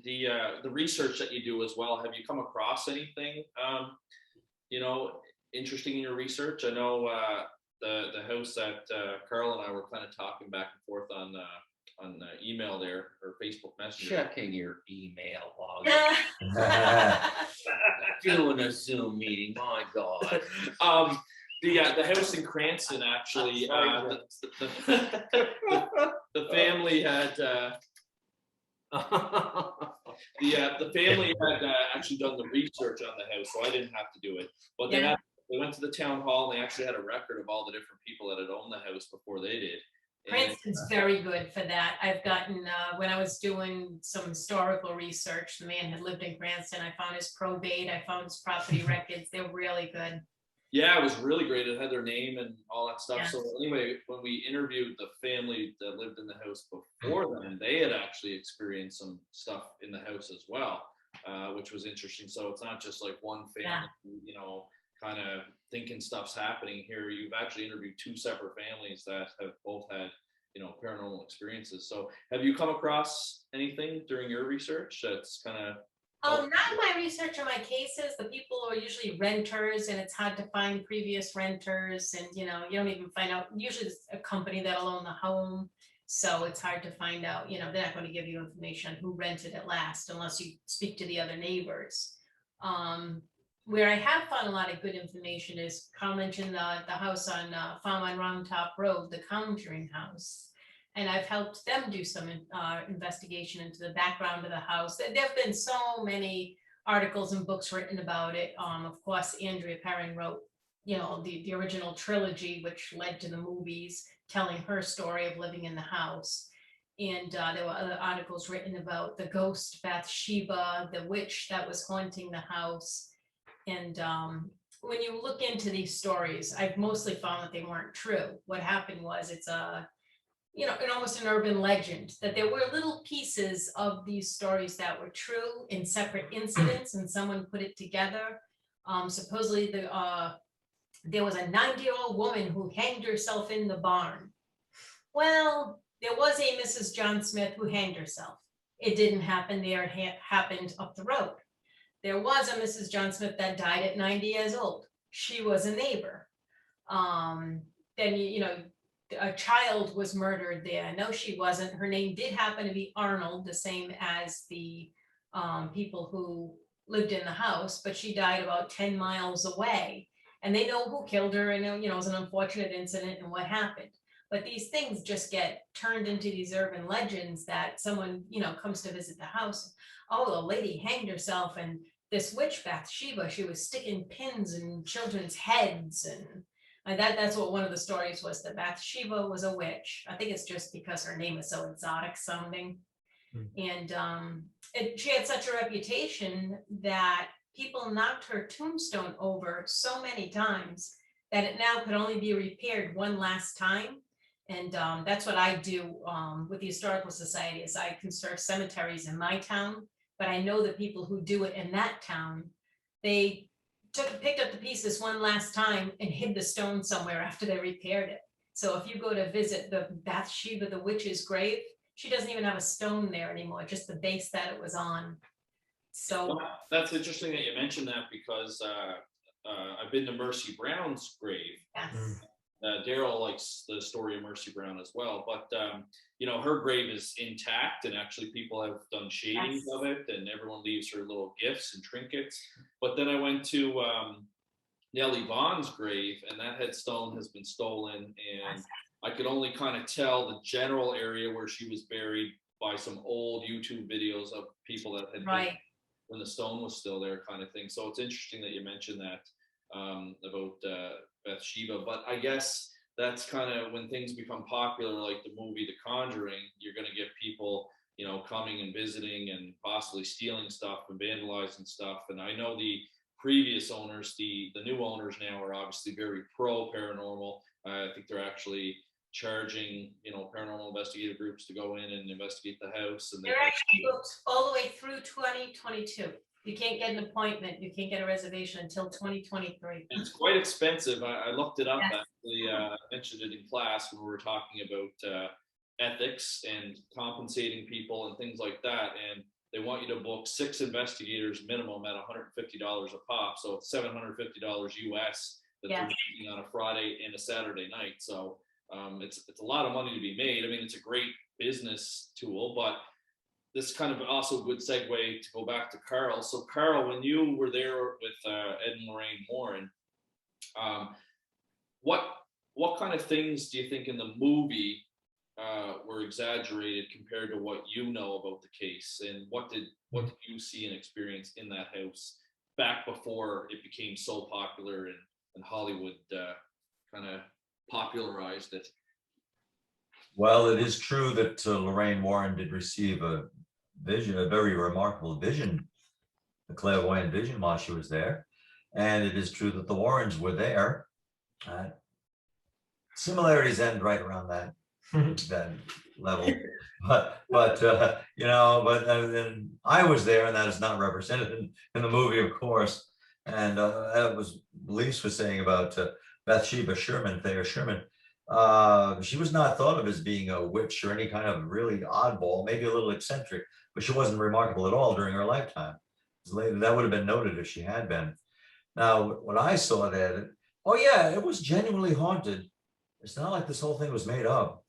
the research that you do as well, have you come across anything, interesting in your research? I know the house that Carl and I were kind of talking back and forth on email there, or Facebook Messenger. Checking your email while you're doing a Zoom meeting. My God. The house in Cranston, actually, the family had The family had actually done the research on the house, so I didn't have to do it. But they went to the town hall and they actually had a record of all the different people that had owned the house before they did. Princeton's very good for that. I've gotten, when I was doing some historical research, the man had lived in Cranston. I found his probate, I found his property records. They're really good. Yeah, it was really great. It had their name and all that stuff. Yeah. So anyway, when we interviewed the family that lived in the house before them, they had actually experienced some stuff in the house as well, which was interesting. So it's not just like one family, you know, kind of thinking stuff's happening here. You've actually interviewed two separate families that have both had, you know, paranormal experiences. So have you come across anything during your research that's kind of Not in my research on my cases. The people are usually renters, and it's hard to find previous renters, and you know, you don't even find out. Usually, it's a company that'll own the home, so it's hard to find out. You know, they're not going to give you information on who rented it last unless you speak to the other neighbors. Where I have found a lot of good information is Carl mentioned the house on Farm on Round Top Road, the Conjuring house. And I've helped them do some investigation into the background of the house. There have been so many articles and books written about it. Of course, Andrea Perrin wrote, you know, the original trilogy, which led to the movies, telling her story of living in the house. And there were other articles written about the ghost Bathsheba, the witch that was haunting the house. And when you look into these stories, I've mostly found that they weren't true. What happened was it's you know, almost an urban legend that there were little pieces of these stories that were true in separate incidents, and someone put it together. Supposedly there was a 90-year-old woman who hanged herself in the barn. Well, there was a Mrs. John Smith who hanged herself. It didn't happen there, it happened up the road. There was a Mrs. John Smith that died at 90 years old. She was a neighbor. Then, you know, a child was murdered there. No, she wasn't. Her name did happen to be Arnold, the same as the people who lived in the house, but she died about 10 miles away. And they know who killed her, and you know, it was an unfortunate incident and what happened. But these things just get turned into these urban legends that someone, you know, comes to visit the house. Oh, the lady hanged herself, and this witch Bathsheba, she was sticking pins in children's heads, and that's what one of the stories was, that Bathsheba was a witch. I think it's just because her name is so exotic sounding. And she had such a reputation that people knocked her tombstone over so many times that it now could only be repaired one last time. And that's what I do with the Historical Society, is I conserve cemeteries in my town, but I know the people who do it in that town, they picked up the pieces one last time and hid the stone somewhere after they repaired it. So if you go to visit the Bathsheba, the witch's grave, she doesn't even have a stone there anymore, just the base that it was on. So well, that's interesting that you mentioned that, because I've been to Mercy Brown's grave. yes. Darryll likes the story of Mercy Brown as well, but you know, her grave is intact, and actually people have done shadings Yes. of it, and everyone leaves her little gifts and trinkets. But then I went to Nellie Vaughn's grave, and that headstone has been stolen, and Yes. I could only kind of tell the general area where she was buried by some old YouTube videos of people that had Right. been when the stone was still there, kind of thing. So it's interesting that you mentioned that about Bathsheba, but I guess that's kind of when things become popular, like the movie The Conjuring, you're going to get people, you know, coming and visiting and possibly stealing stuff and vandalizing stuff. And I know the previous owners, the new owners now are obviously very pro paranormal. I think they're actually charging, you know, paranormal investigative groups to go in and investigate the house. And They're actually booked all the way through 2022. You can't get an appointment. You can't get a reservation until 2023. And it's quite expensive. I looked it up. Yes. Actually, I mentioned it in class when we were talking about ethics and compensating people and things like that. And they want you to book 6 investigators minimum at $150 a pop. So it's $750 US that Yes. they're making on a Friday and a Saturday night. So it's a lot of money to be made. I mean, it's a great business tool, but this kind of also a good segue to go back to Carl. So Carl, when you were there with Ed and Lorraine Warren, what kind of things do you think in the movie were exaggerated compared to what you know about the case, and what did you see and experience in that house back before it became so popular and Hollywood kind of popularized it? Well, it is true that Lorraine Warren did receive a very remarkable vision, a clairvoyant vision while she was there. And it is true that the Warrens were there. Similarities end right around that level. But then I was there, and that is not represented in the movie, of course. And that was Elise was saying about Bathsheba Sherman, Thayer Sherman. She was not thought of as being a witch or any kind of really oddball, maybe a little eccentric, but she wasn't remarkable at all during her lifetime. That would have been noted if she had been. Now, when I saw that, oh yeah, it was genuinely haunted. It's not like this whole thing was made up.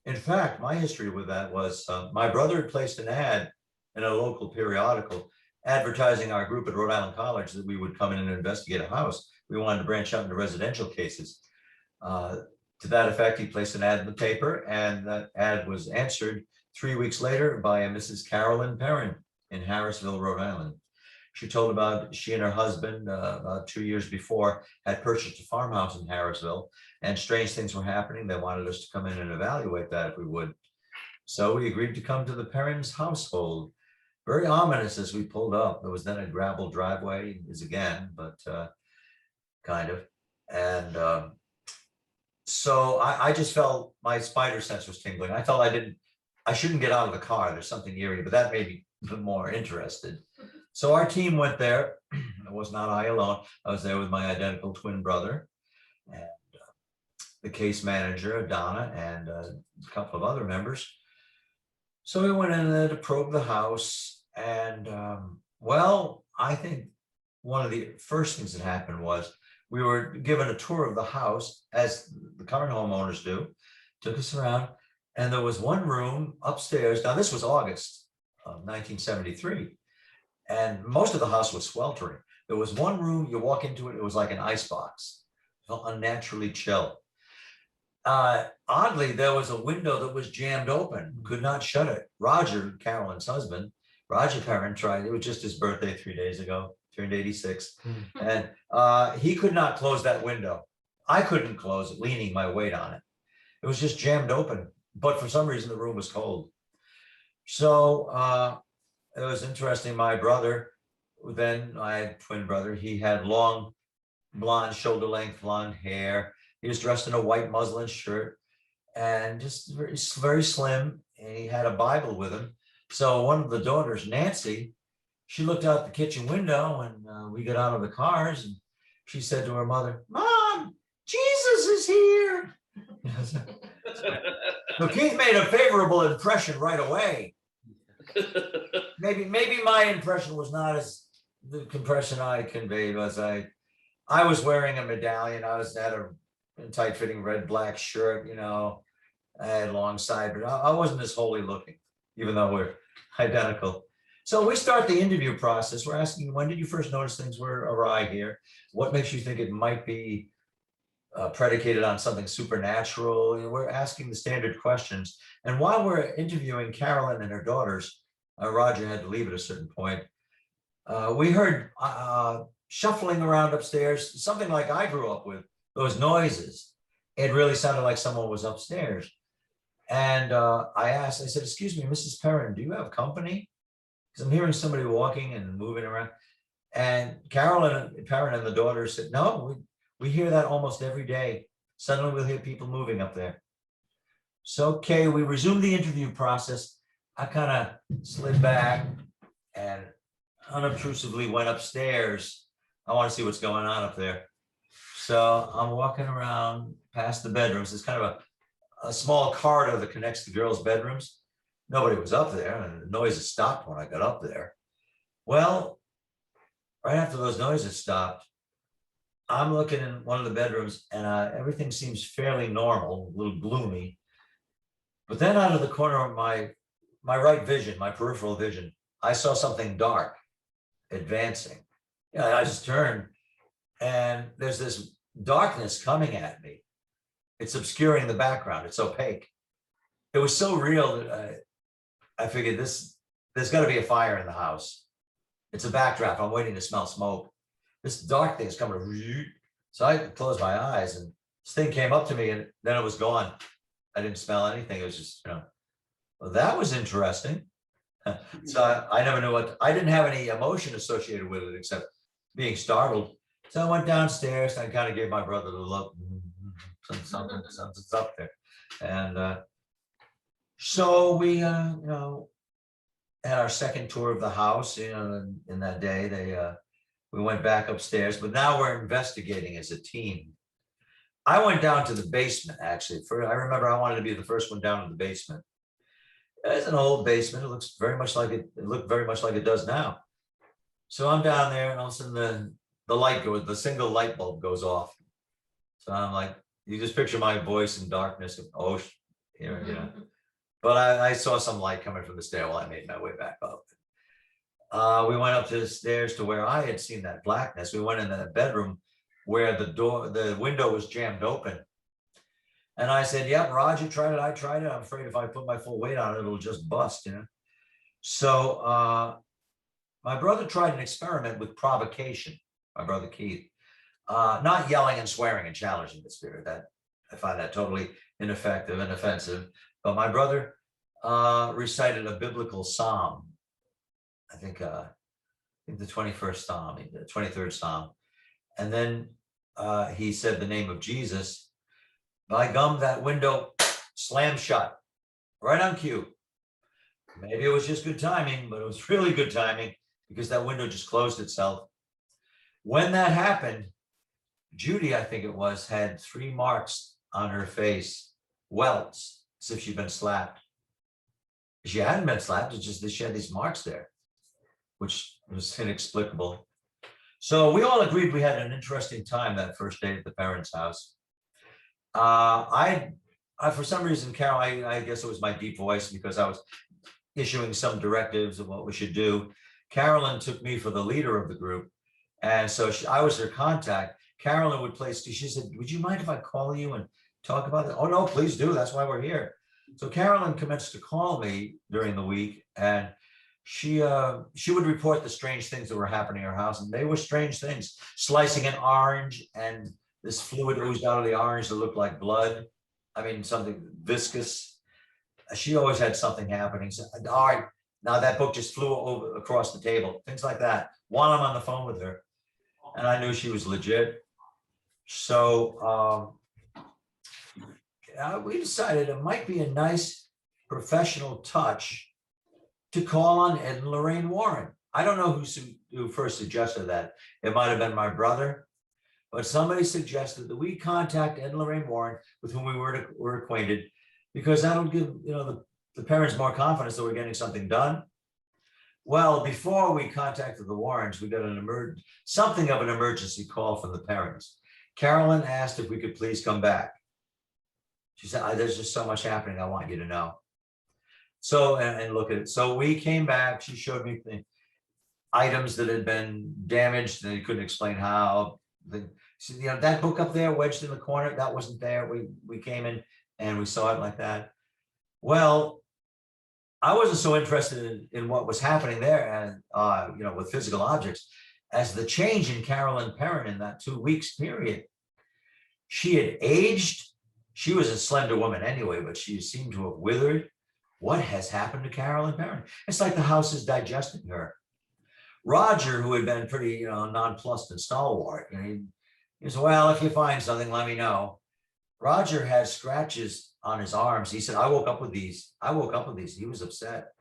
In fact, my history with that was my brother had placed an ad in a local periodical advertising our group at Rhode Island College that we would come in and investigate a house. We wanted to branch out into residential cases. To that effect, he placed an ad in the paper, and that ad was answered 3 weeks later by a Mrs. Carolyn Perrin in Harrisville, Rhode Island. She told about she and her husband about 2 years before had purchased a farmhouse in Harrisville, and strange things were happening. They wanted us to come in and evaluate that if we would. So we agreed to come to the Perrins' household. Very ominous as we pulled up. There was then a gravel driveway, is again, but kind of. And so I just felt my spider sense was tingling. I felt I shouldn't get out of the car. There's something eerie, but that made me more interested. So our team went there. It was not I alone. I was there with my identical twin brother and the case manager, Donna, and a couple of other members. So we went in there to probe the house. And well, I think one of the first things that happened was we were given a tour of the house, as the current homeowners do, took us around. And there was one room upstairs. Now, this was August of 1973. And most of the house was sweltering. There was one room, you walk into it, it was like an icebox. It felt unnaturally chill. Oddly, there was a window that was jammed open, could not shut it. Roger, Carolyn's husband, Roger Perrin tried, it was just his birthday 3 days ago, turned 86. And he could not close that window. I couldn't close it, leaning my weight on it. It was just jammed open, but for some reason the room was cold. So it was interesting. My brother, then my twin brother, he had long blonde, shoulder length blonde hair. He was dressed in a white muslin shirt and just very, very slim. And he had a Bible with him. So one of the daughters, Nancy, she looked out the kitchen window and we got out of the cars and she said to her mother, "Mom, Jesus is here." So Keith made a favorable impression right away. Maybe my impression was not as the impression I conveyed was I was wearing a medallion. I was at a tight-fitting red black shirt, you know, I had long side, but I wasn't as holy looking, even though we're identical. So we start the interview process. We're asking, when did you first notice things were awry here? What makes you think it might be predicated on something supernatural? You know, we're asking the standard questions. And while we're interviewing Carolyn and her daughters, Roger had to leave at a certain point. We heard shuffling around upstairs, something like I grew up with, those noises. It really sounded like someone was upstairs. And I said, "Excuse me, Mrs. Perrin, do you have company? Because I'm hearing somebody walking and moving around." And Carolyn Perrin and the daughters said, "No, we hear that almost every day. Suddenly we'll hear people moving up there." So, okay, we resumed the interview process. I kind of slid back and unobtrusively went upstairs. I want to see what's going on up there. So I'm walking around past the bedrooms. It's kind of a small corridor that connects the girls' bedrooms. Nobody was up there, and the noises stopped when I got up there. Well, right after those noises stopped, I'm looking in one of the bedrooms, and everything seems fairly normal, a little gloomy. But then out of the corner of my right vision, my peripheral vision, I saw something dark advancing. Yeah, I just turned, and there's this darkness coming at me. It's obscuring the background. It's opaque. it was so real that I figured there's got to be a fire in the house. It's a backdraft. I'm waiting to smell smoke. This dark thing is coming. So I closed my eyes and this thing came up to me and then it was gone. I didn't smell anything. It was just, well, that was interesting. So I never knew I didn't have any emotion associated with it except being startled. So I went downstairs and I kind of gave my brother the look. Something's up there. And so we, had our second tour of the house, in that day. We went back upstairs, but now we're investigating as a team. I went down to the basement, actually. I remember I wanted to be the first one down in the basement. It's an old basement. It looks very much like it looked very much like it does now. So I'm down there and all of a sudden the light goes, the single light bulb goes off. So I'm like, you just picture my voice in darkness. But I saw some light coming from the stairwell. I made my way back up. We went up to the stairs to where I had seen that blackness. We went in that bedroom where the window was jammed open. And I said, yep, Roger tried it. I tried it. I'm afraid if I put my full weight on it, it'll just bust, So my brother tried an experiment with provocation, my brother Keith, not yelling and swearing and challenging the spirit. That I find that totally ineffective and offensive. But my brother recited a biblical psalm. I think the 21st Psalm, the 23rd Psalm. And then he said the name of Jesus. By gum, that window slammed shut, right on cue. Maybe it was just good timing, but it was really good timing because that window just closed itself. When that happened, Judy, I think it was, had 3 marks on her face, welts, as if she'd been slapped. She hadn't been slapped, it's just that she had these marks there, which was inexplicable. So we all agreed we had an interesting time that first day at the parents' house. I for some reason, Carol, I guess it was my deep voice because I was issuing some directives of what we should do. Carolyn took me for the leader of the group. And so I was her contact. Carolyn would play, she said, would you mind if I call you and talk about it? Oh no, please do. That's why we're here. So Carolyn commenced to call me during the week and she would report the strange things that were happening in her house. And they were strange things, slicing an orange and this fluid oozed out of the orange that looked like blood. I mean, something viscous. She always had something happening. So, all right, now that book just flew over across the table, things like that, while I'm on the phone with her. And I knew she was legit. So we decided it might be a nice professional touch to call on Ed and Lorraine Warren. I don't know who first suggested that. It might have been my brother. But somebody suggested that we contact Ed and Lorraine Warren, with whom we were acquainted, because that'll give the parents more confidence that we're getting something done. Well, before we contacted the Warrens, we got something of an emergency call from the parents. Carolyn asked if we could please come back. She said, there's just so much happening, I want you to know. So, and look at it. So we came back, she showed me the items that had been damaged, and they couldn't explain how. That book up there wedged in the corner, that wasn't there. We came in and we saw it like that. Well, I wasn't so interested in what was happening there and with physical objects as the change in Carolyn Perrin in that 2 weeks period. She had aged. She was a slender woman anyway, but she seemed to have withered. What has happened to Carolyn Perrin? It's like the house is digesting her. Roger, who had been pretty, nonplussed and stalwart, he said, well, if you find something, let me know. Roger had scratches on his arms. He said, I woke up with these. He was upset.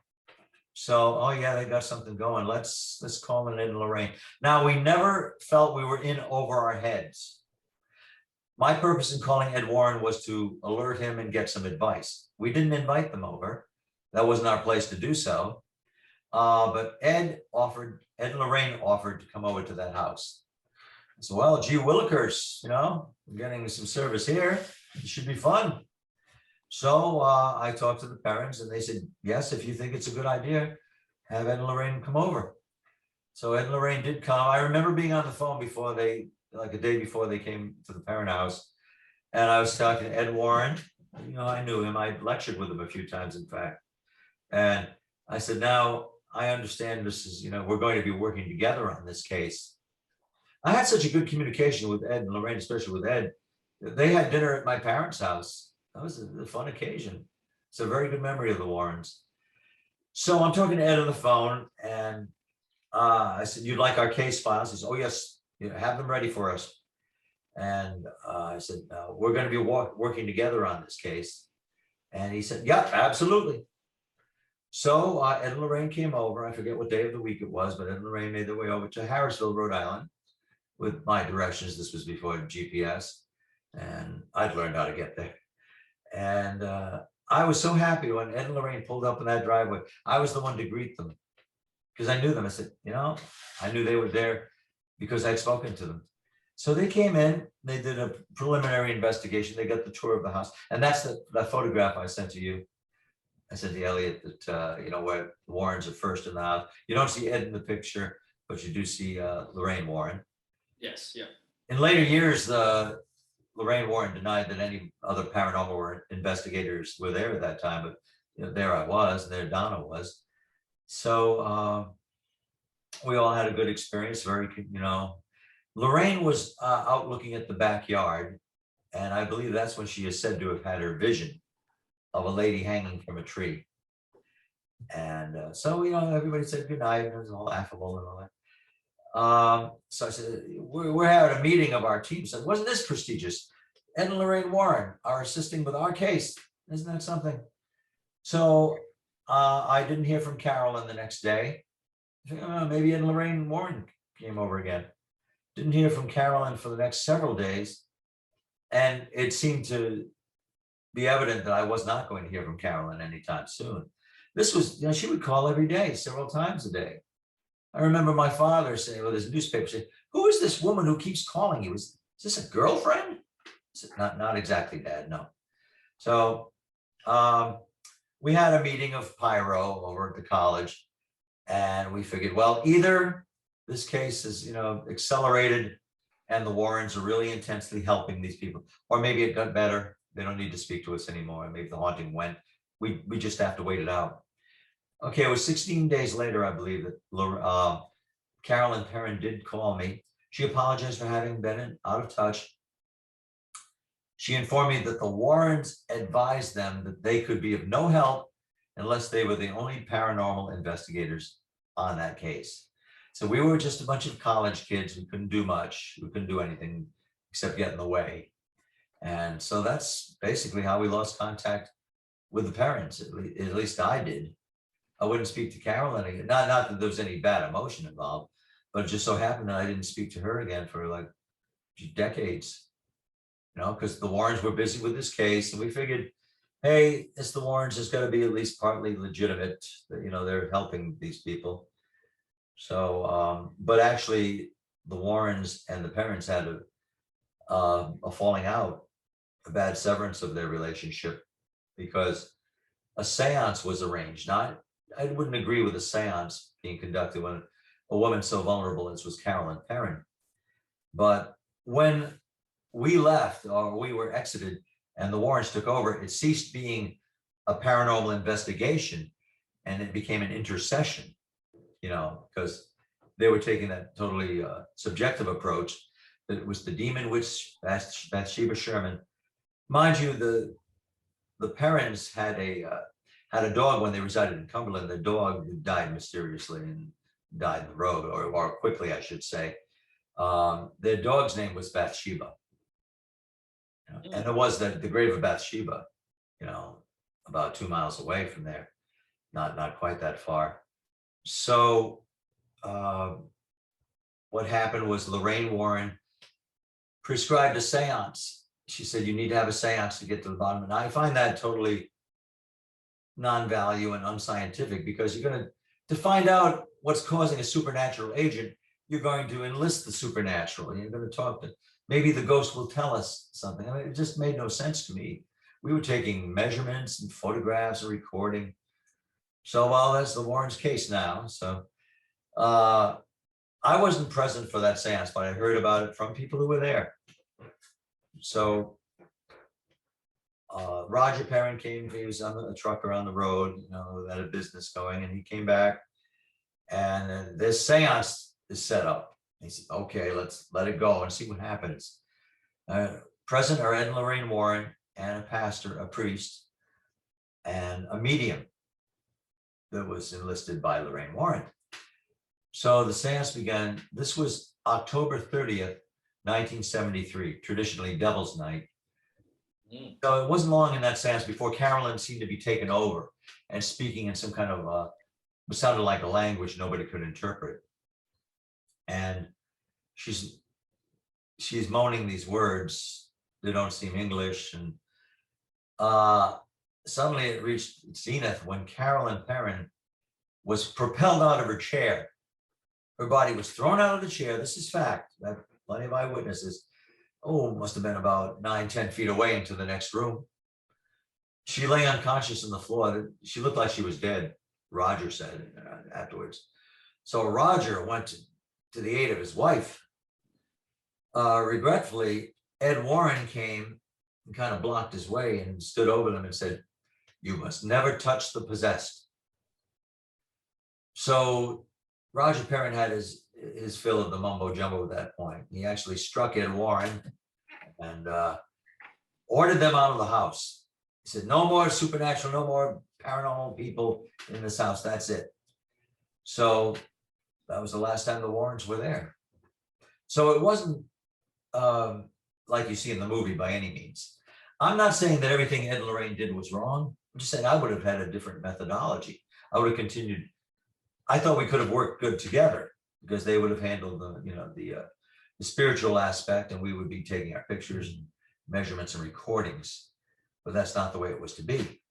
So, oh yeah, they got something going. Let's call it Ed and Lorraine. Now, we never felt we were in over our heads. My purpose in calling Ed Warren was to alert him and get some advice. We didn't invite them over. That wasn't our place to do so. But Ed and Lorraine offered to come over to that house. I said, well, gee willikers, I'm getting some service here. It should be fun. So I talked to the parents and they said, yes, if you think it's a good idea, have Ed and Lorraine come over. So Ed and Lorraine did come. I remember being on the phone a day before they came to the parent house. And I was talking to Ed Warren, I knew him. I lectured with him a few times, in fact. And I said, now I understand this is, we're going to be working together on this case. I had such a good communication with Ed and Lorraine, especially with Ed. They had dinner at my parents' house. That was a fun occasion. It's a very good memory of the Warrens. So I'm talking to Ed on the phone, and I said, "You'd like our case files?" He said, "Oh yes, have them ready for us." And I said, "We're going to be working together on this case." And he said, "Yeah, absolutely." So Ed and Lorraine came over. I forget what day of the week it was, but Ed and Lorraine made their way over to Harrisville, Rhode Island, with my directions. This was before GPS, and I'd learned how to get there. And I was so happy when Ed and Lorraine pulled up in that driveway. I was the one to greet them because I knew them. I said, I knew they were there because I'd spoken to them. So they came in, they did a preliminary investigation. They got the tour of the house. And that's that photograph I sent to you. I said to Elliot that, where the Warrens are first in the house. You don't see Ed in the picture, but you do see Lorraine Warren. Yes, yeah. In later years, Lorraine Warren denied that any other paranormal investigators were there at that time, but there I was, and there Donna was. So we all had a good experience. Lorraine was out looking at the backyard, and I believe that's when she is said to have had her vision of a lady hanging from a tree. And so everybody said good night, and it was all affable and all that. So I said, we're at a meeting of our team. So wasn't this prestigious? Ed and Lorraine Warren are assisting with our case. Isn't that something? So I didn't hear from Carolyn the next day. Maybe Ed and Lorraine Warren came over again. Didn't hear from Carolyn for the next several days. And it seemed to be evident that I was not going to hear from Carolyn anytime soon. This was, she would call every day, several times a day. I remember my father saying with his newspaper, saying, "Who is this woman who keeps calling you? Is this a girlfriend?" I said, not exactly, Dad, no. So we had a meeting of Pyro over at the college, and we figured, well, either this case is, accelerated and the Warrens are really intensely helping these people, or maybe it got better. They don't need to speak to us anymore. Maybe the haunting went. We just have to wait it out. Okay, it was 16 days later, I believe, that Carolyn Perrin did call me. She apologized for having been out of touch. She informed me that the Warrens advised them that they could be of no help unless they were the only paranormal investigators on that case. So we were just a bunch of college kids. We couldn't do much. We couldn't do anything except get in the way. And so that's basically how we lost contact with the parents. At least I did. I wouldn't speak to Carolyn again. Not that there was any bad emotion involved, but it just so happened that I didn't speak to her again for like decades, because the Warrens were busy with this case, and we figured, hey, it's the Warrens, it's got to be at least partly legitimate that, they're helping these people. So, but actually the Warrens and the parents had a falling out, a bad severance of their relationship, because a seance was arranged. I wouldn't agree with a seance being conducted when a woman so vulnerable as was Carolyn Perrin. But when we left, or we were exited, and the Warrens took over, it ceased being a paranormal investigation and it became an intercession, because they were taking that totally subjective approach that it was the demon witch Bathsheba Sherman. Mind you, the Perrins had a dog when they resided in Cumberland. The dog died mysteriously and died in the road, or quickly, I should say. Their dog's name was Bathsheba. And it was the grave of Bathsheba, about 2 miles away from there, not quite that far. So what happened was Lorraine Warren prescribed a seance. She said, you need to have a seance to get to the bottom. And I find that totally non-value and unscientific, because you're going to find out what's causing a supernatural agent, you're going to enlist the supernatural. You're going to talk to, maybe the ghost will tell us something. I mean, it just made no sense to me. We were taking measurements and photographs and recording. So, well, that's the Warrens case now. So I wasn't present for that seance, but I heard about it from people who were there. So Roger Perrin came, he was on a trucker on the road, had a business going, and he came back, and this seance is set up. He said, okay, let's let it go and see what happens. Present are Ed and Lorraine Warren and a pastor, a priest, and a medium that was enlisted by Lorraine Warren. So the seance began. This was October 30th, 1973, traditionally Devil's Night. So it wasn't long in that seance before Carolyn seemed to be taken over and speaking in some kind of, what sounded like a language nobody could interpret. And she's moaning these words that don't seem English. And suddenly it reached zenith when Carolyn Perrin was propelled out of her chair. Her body was thrown out of the chair. This is fact. I have plenty of eyewitnesses. Must have been about 9-10 feet away into the next room. She lay unconscious on the floor. She looked like she was dead, Roger said afterwards. So Roger went to the aid of his wife. Regretfully, Ed Warren came and kind of blocked his way and stood over them and said, "You must never touch the possessed." So Roger Perrin had his fill of the mumbo jumbo at that point. He actually struck Ed Warren and ordered them out of the house. He said, no more supernatural, no more paranormal people in this house. That's it. So that was the last time the Warrens were there. So it wasn't like you see in the movie by any means. I'm not saying that everything Ed and Lorraine did was wrong. I'm just saying I would have had a different methodology. I would have continued. I thought we could have worked good together because they would have handled the spiritual aspect, and we would be taking our pictures and measurements and recordings. But that's not the way it was to be.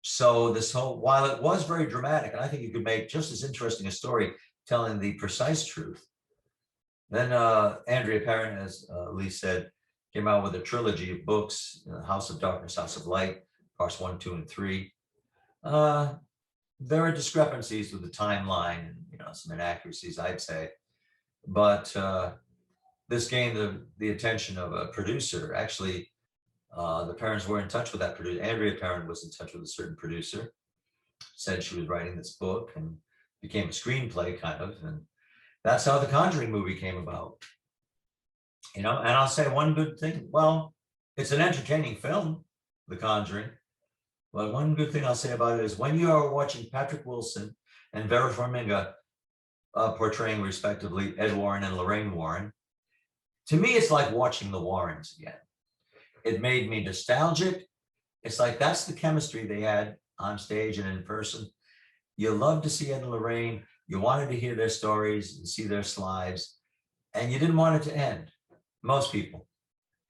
So while it was very dramatic, and I think you could make just as interesting a story telling the precise truth, then Andrea Perrin, as Elise said, came out with a trilogy of books, House of Darkness, House of Light, parts 1, 2, and 3. There are discrepancies with the timeline and some inaccuracies, I'd say. But this gained the attention of a producer. Actually, the parents were in touch with that producer. Andrea Perrin was in touch with a certain producer, said she was writing this book, and became a screenplay kind of. And that's how the Conjuring movie came about. And I'll say one good thing. Well, it's an entertaining film, The Conjuring. But one good thing I'll say about it is when you are watching Patrick Wilson and Vera Farmiga portraying respectively Ed Warren and Lorraine Warren, to me, it's like watching the Warrens again. It made me nostalgic. It's like that's the chemistry they had on stage and in person. You love to see Ed and Lorraine. You wanted to hear their stories and see their slides, and you didn't want it to end. Most people,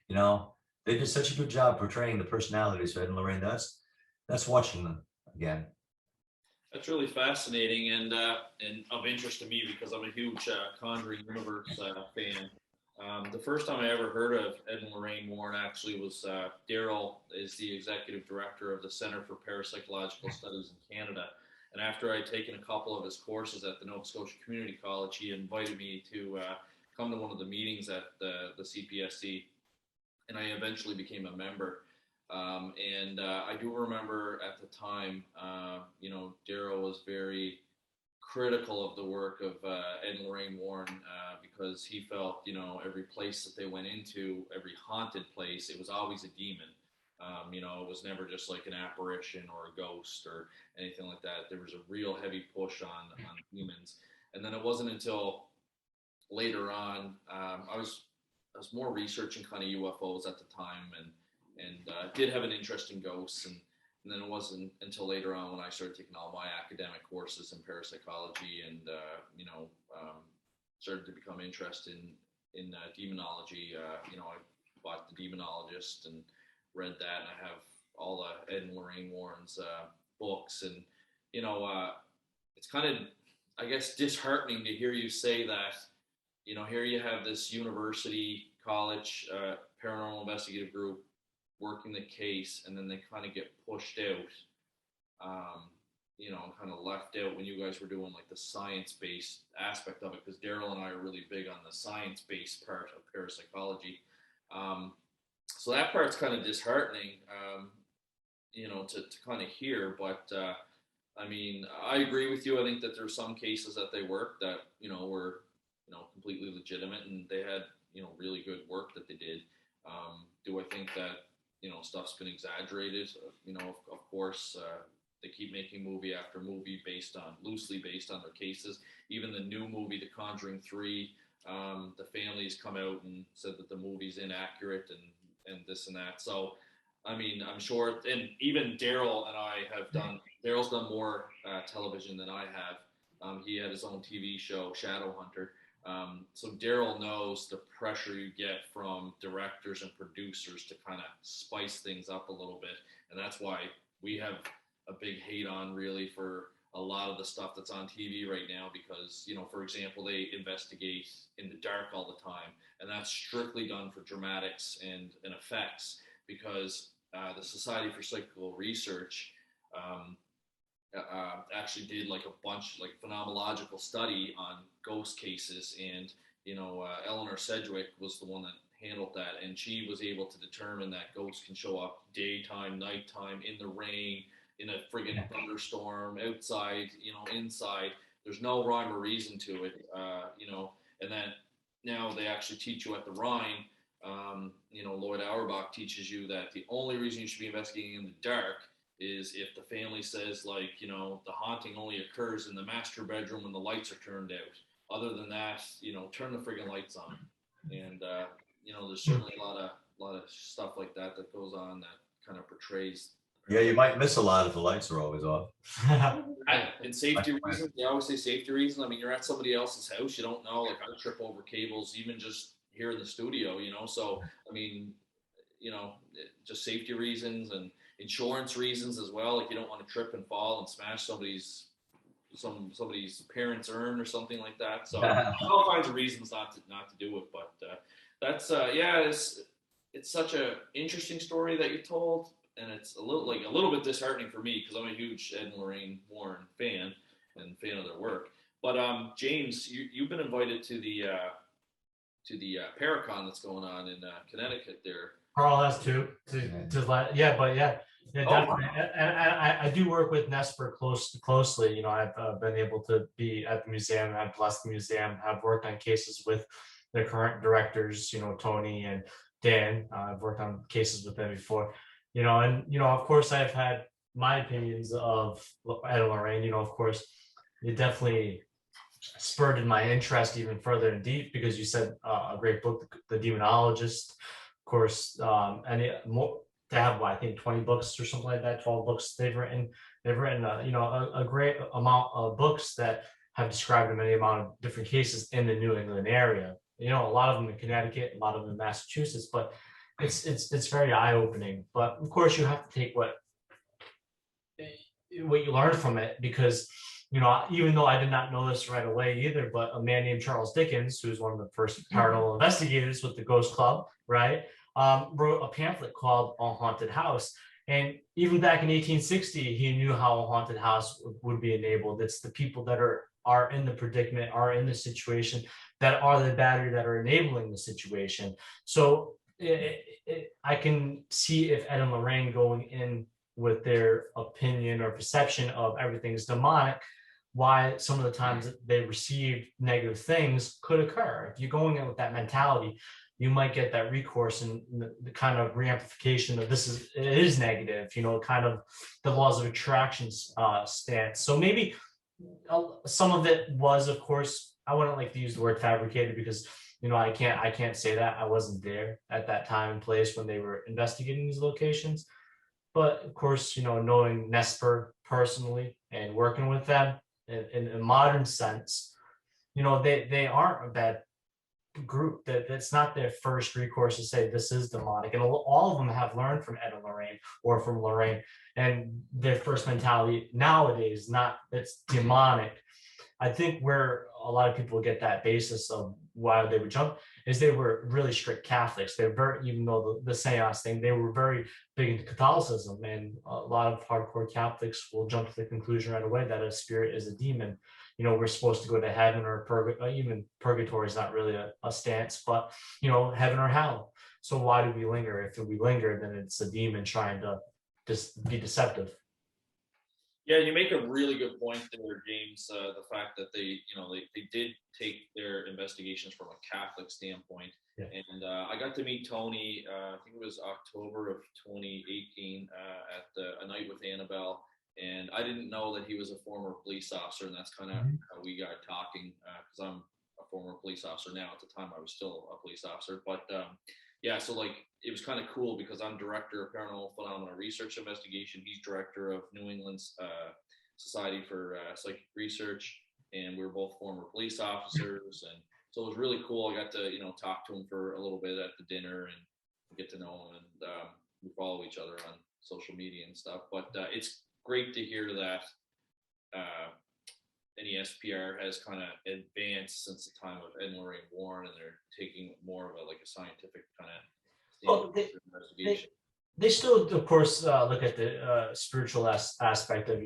they did such a good job portraying the personalities of Ed and Lorraine. That's watching them again. That's really fascinating and of interest to me because I'm a huge Conjuring universe fan. The first time I ever heard of Ed and Lorraine Warren actually was Darryll is the executive director of the Center for Parapsychological Studies in Canada. And after I'd taken a couple of his courses at the Nova Scotia Community College, he invited me to come to one of the meetings at the CPSC, and I eventually became a member. I do remember at the time, Darryll was very critical of the work of Ed and Lorraine Warren because he felt, every place that they went into, every haunted place, it was always a demon. It was never just like an apparition or a ghost or anything like that. There was a real heavy push on demons. And then it wasn't until later on, I was more researching kind of UFOs at the time and did have an interest in ghosts. And then it wasn't until later on when I started taking all my academic courses in parapsychology and, started to become interested in demonology. I bought The Demonologist and read that, and I have all Ed and Lorraine Warren's books. And, it's kind of, I guess, disheartening to hear you say that, here you have this university, college, paranormal investigative group working the case, and then they kind of get pushed out, kind of left out when you guys were doing like the science-based aspect of it, because Darryll and I are really big on the science-based part of parapsychology. So that part's kind of disheartening, to kind of hear. But I mean, I agree with you. I think that there's some cases that they worked that, were, completely legitimate, and they had, really good work that they did. Do I think that, stuff's been exaggerated? Of course, they keep making movie after movie loosely based on their cases. Even the new movie, The Conjuring 3, the families come out and said that the movie's inaccurate and this and that. So, I mean, I'm sure, and even Darryll and I have Darryll's done more television than I have. He had his own TV show, Shadowhunter. So Darryll knows the pressure you get from directors and producers to kind of spice things up a little bit. And that's why we have a big hate on really for a lot of the stuff that's on TV right now, because, for example, they investigate in the dark all the time, and that's strictly done for dramatics and effects, because the Society for Psychical Research actually did like a bunch, like phenomenological study on ghost cases, and Eleanor Sedgwick was the one that handled that, and she was able to determine that ghosts can show up daytime, nighttime, in the rain, in a friggin' thunderstorm, outside, inside. There's no rhyme or reason to it, and then now they actually teach you at the Rhine. Lloyd Auerbach teaches you that the only reason you should be investigating in the dark is if the family says, like, the haunting only occurs in the master bedroom when the lights are turned out. Other than that, turn the friggin' lights on. And, there's certainly a lot of stuff like that goes on that kind of portrays. Yeah, you might miss a lot if the lights are always off. And safety reasons, they always say safety reasons. I mean, you're at somebody else's house, you don't know, like I trip over cables, even just here in the studio, so, I mean, just safety reasons and insurance reasons as well. Like, you don't want to trip and fall and smash somebody's parents' urn or something like that. So all kinds of reasons not to do it. But that's it's such a interesting story that you told, and it's a little bit disheartening for me, because I'm a huge Ed and Lorraine Warren fan and fan of their work. But James, you've been invited to the Paracon that's going on in Connecticut there. Carl has too. Definitely. And I do work with Nesper closely. I've been able to be at the museum. I've blessed the museum. I've worked on cases with the current directors, Tony and Dan. I've worked on cases with them before. Of course, I've had my opinions of Ed and Lorraine. Of course, it definitely spurred in my interest even further and deep, because you said a great book, The Demonologist, of course, and they have, I think 20 books or something like that, 12 books they've written. They've written a great amount of books that have described many amount of different cases in the New England area. A lot of them in Connecticut, a lot of them in Massachusetts, but it's very eye-opening. But of course, you have to take what you learn from it, because even though I did not know this right away either, but a man named Charles Dickens, who's one of the first paranormal investigators with the Ghost Club, right, wrote a pamphlet called A Haunted House. And even back in 1860, he knew how a haunted house would be enabled. It's the people that are in the predicament, are in the situation, that are the battery that are enabling the situation. So I can see if Ed and Lorraine going in with their opinion or perception of everything is demonic, why some of the times that they received negative things could occur. If you're going in with that mentality, you might get that recourse and the kind of reamplification of it is negative, kind of the laws of attraction stance. So maybe some of it was, of course, I wouldn't like to use the word fabricated, because I can't say that. I wasn't there at that time and place when they were investigating these locations. But of course, knowing Nesper personally and working with them in a modern sense, they aren't a bad group. That's not their first recourse to say this is demonic. And all of them have learned from Ed and Lorraine, or from Lorraine, and their first mentality nowadays, it's demonic. I think where a lot of people get that basis of why they would jump is they were really strict Catholics. They're very, even though the seance thing, they were very big into Catholicism, and a lot of hardcore Catholics will jump to the conclusion right away that a spirit is a demon. We're supposed to go to heaven or even purgatory is not really a stance, but heaven or hell. So why do we linger? If we linger, then it's a demon trying to just be deceptive. Yeah, you make a really good point there, James. The fact that they did take their investigations from a Catholic standpoint. Yeah. And I got to meet Tony, I think it was October of 2018 at a night with Annabelle. And I didn't know that he was a former police officer, and that's kind of how we got talking, because I'm a former police officer now. At the time, I was still a police officer. But yeah, so like it was kind of cool because I'm director of paranormal phenomena research investigation. He's director of New England's Society for Psychic Research, and we were both former police officers. And so it was really cool. I got to talk to him for a little bit at the dinner and get to know him, and we follow each other on social media and stuff. But it's great to hear that NESPR has kind of advanced since the time of Ed Lorraine Warren, and they're taking more of a scientific kind of investigation. They still, of course, look at the spiritual aspect of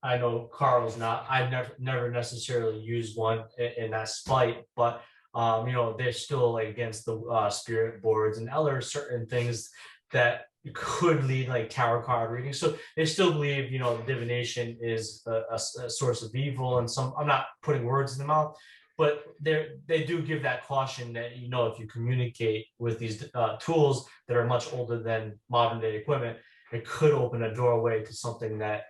I know Carl's not. I've never necessarily used one in that spite, but they're still against the spirit boards and other certain things that could lead tarot card reading. So they still believe divination is a source of evil, and I'm not putting words in the mouth, but they do give that caution that if you communicate with these tools that are much older than modern day equipment, it could open a doorway to something that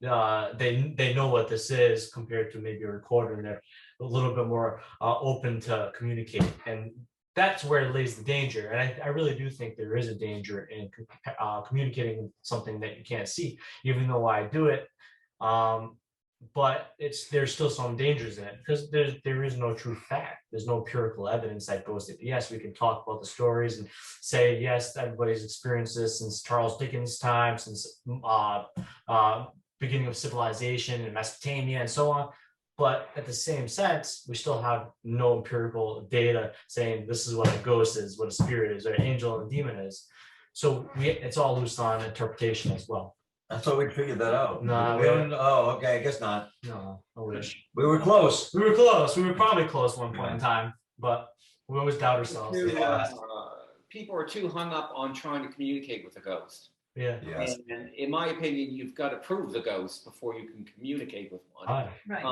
they know what this is compared to maybe a recorder, and they're a little bit more open to communicate. And that's where it lays the danger. And I really do think there is a danger in communicating something that you can't see, even though I do it. But there's still some dangers in it, because there is no true fact. There's no empirical evidence that goes to, yes, we can talk about the stories and say, yes, everybody's experienced this since Charles Dickens' time, since beginning of civilization in Mesopotamia and so on. But at the same sense, we still have no empirical data saying this is what a ghost is, what a spirit is, or an angel and a demon is. So it's all loose on interpretation as well. I thought we'd figured that out. No, oh, okay, I guess not. No, I wish. We were close. We were close. We were probably close one point in time, but we always doubt ourselves. People are too hung up on trying to communicate with a ghost. Yeah. Yes. And in my opinion, you've got to prove the ghost before you can communicate with one. Right.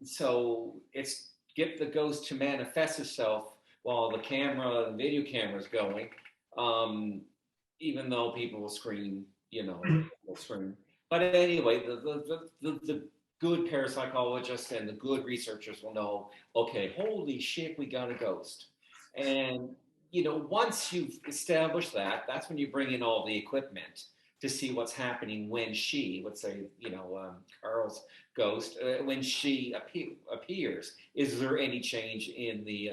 So it's get the ghost to manifest itself while the camera and video camera is going, even though people will scream, will scream. But anyway, the good parapsychologists and the good researchers will know, okay, holy shit, we got a ghost. And once you've established that, that's when you bring in all the equipment to see what's happening when she, let's say, Carl's ghost, when she appears. Is there any change in the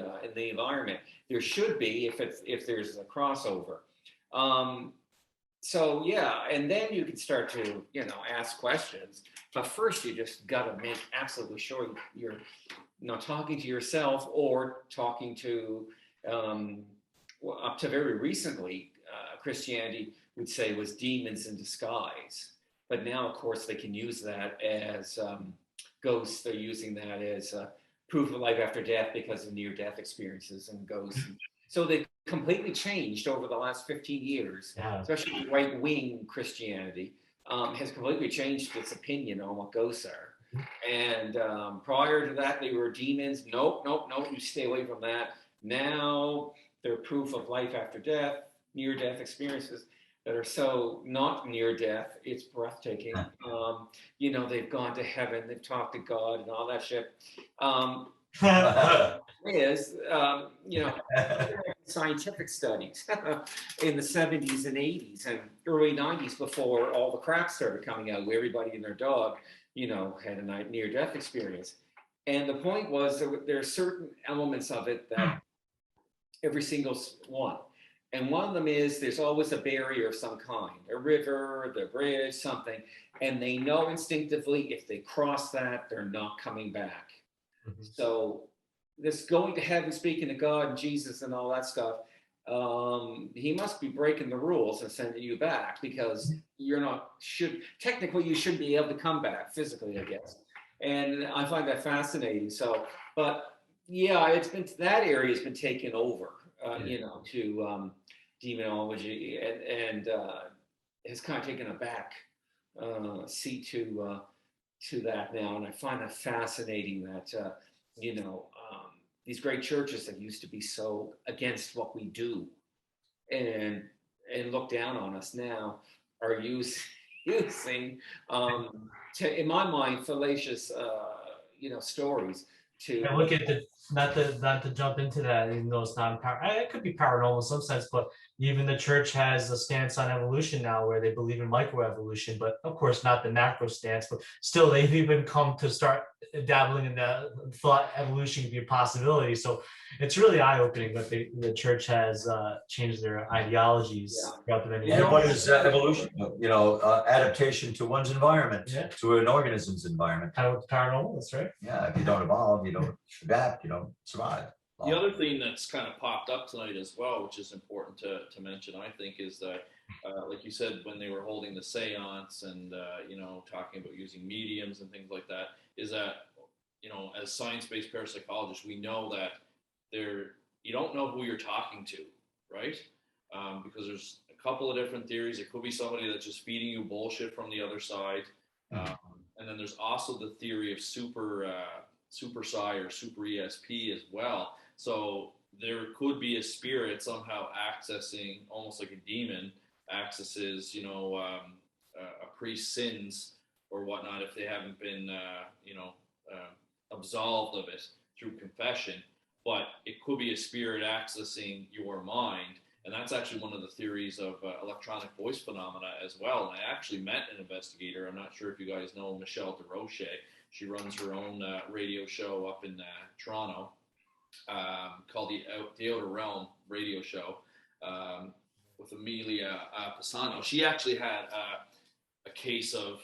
environment? There should be if there's a crossover. So yeah, and then you can start to ask questions. But first, you just got to make absolutely sure you're not talking to yourself or talking to. Up to very recently, Christianity would say was demons in disguise. But now, of course, they can use that as ghosts. They're using that as proof of life after death because of near-death experiences and ghosts. So they've completely changed over the last 15 years, especially right-wing Christianity has completely changed its opinion on what ghosts are. And prior to that, they were demons. Nope, you stay away from that. Now they're proof of life after death, near-death experiences that are so not near death, it's breathtaking. They've gone to heaven, they've talked to God and all that shit. Scientific studies in the 70s and 80s and early 90s before all the crap started coming out, where everybody and their dog, had a near-death experience. And the point was there are certain elements of it that every single one. And one of them is there's always a barrier of some kind, a river, the bridge, something. And they know instinctively if they cross that, they're not coming back. So this going to heaven, speaking to God and Jesus and all that stuff, he must be breaking the rules and sending you back, because technically you should be able to come back physically, I guess. And I find that fascinating. So, but yeah, that area has been taken over, to demonology, and has kind of taken a back seat to that now. And I find that fascinating that, these great churches that used to be so against what we do and look down on us now are using, in my mind, fallacious, stories to And look at not to jump into that, even though it's not it could be paranormal in some sense, but even the church has a stance on evolution now where they believe in microevolution, but of course not the macro stance, but still they've even come to start dabbling in the thought evolution could be a possibility. So it's really eye-opening that the church has changed their ideologies throughout the many years. And what is evolution? Adaptation to one's environment, to an organism's environment. Kind of paranormal, that's right. Yeah, if you don't evolve, you don't adapt, you don't survive. The other thing that's kind of popped up tonight as well, which is important to mention, I think, is that, like you said, when they were holding the seance and, talking about using mediums and things like that, is that, as science-based parapsychologists, we know that you don't know who you're talking to, right? Because there's a couple of different theories. It could be somebody that's just feeding you bullshit from the other side. And then there's also the theory of super psi or super ESP as well. So there could be a spirit somehow accessing, almost like a demon accesses, a priest's sins or whatnot if they haven't been, absolved of it through confession. But it could be a spirit accessing your mind. And that's actually one of the theories of electronic voice phenomena as well. And I actually met an investigator. I'm not sure if you guys know Michelle DeRoche. She runs her own radio show up in Toronto called the Outer Realm radio show with Amelia Pisano. She actually had a case of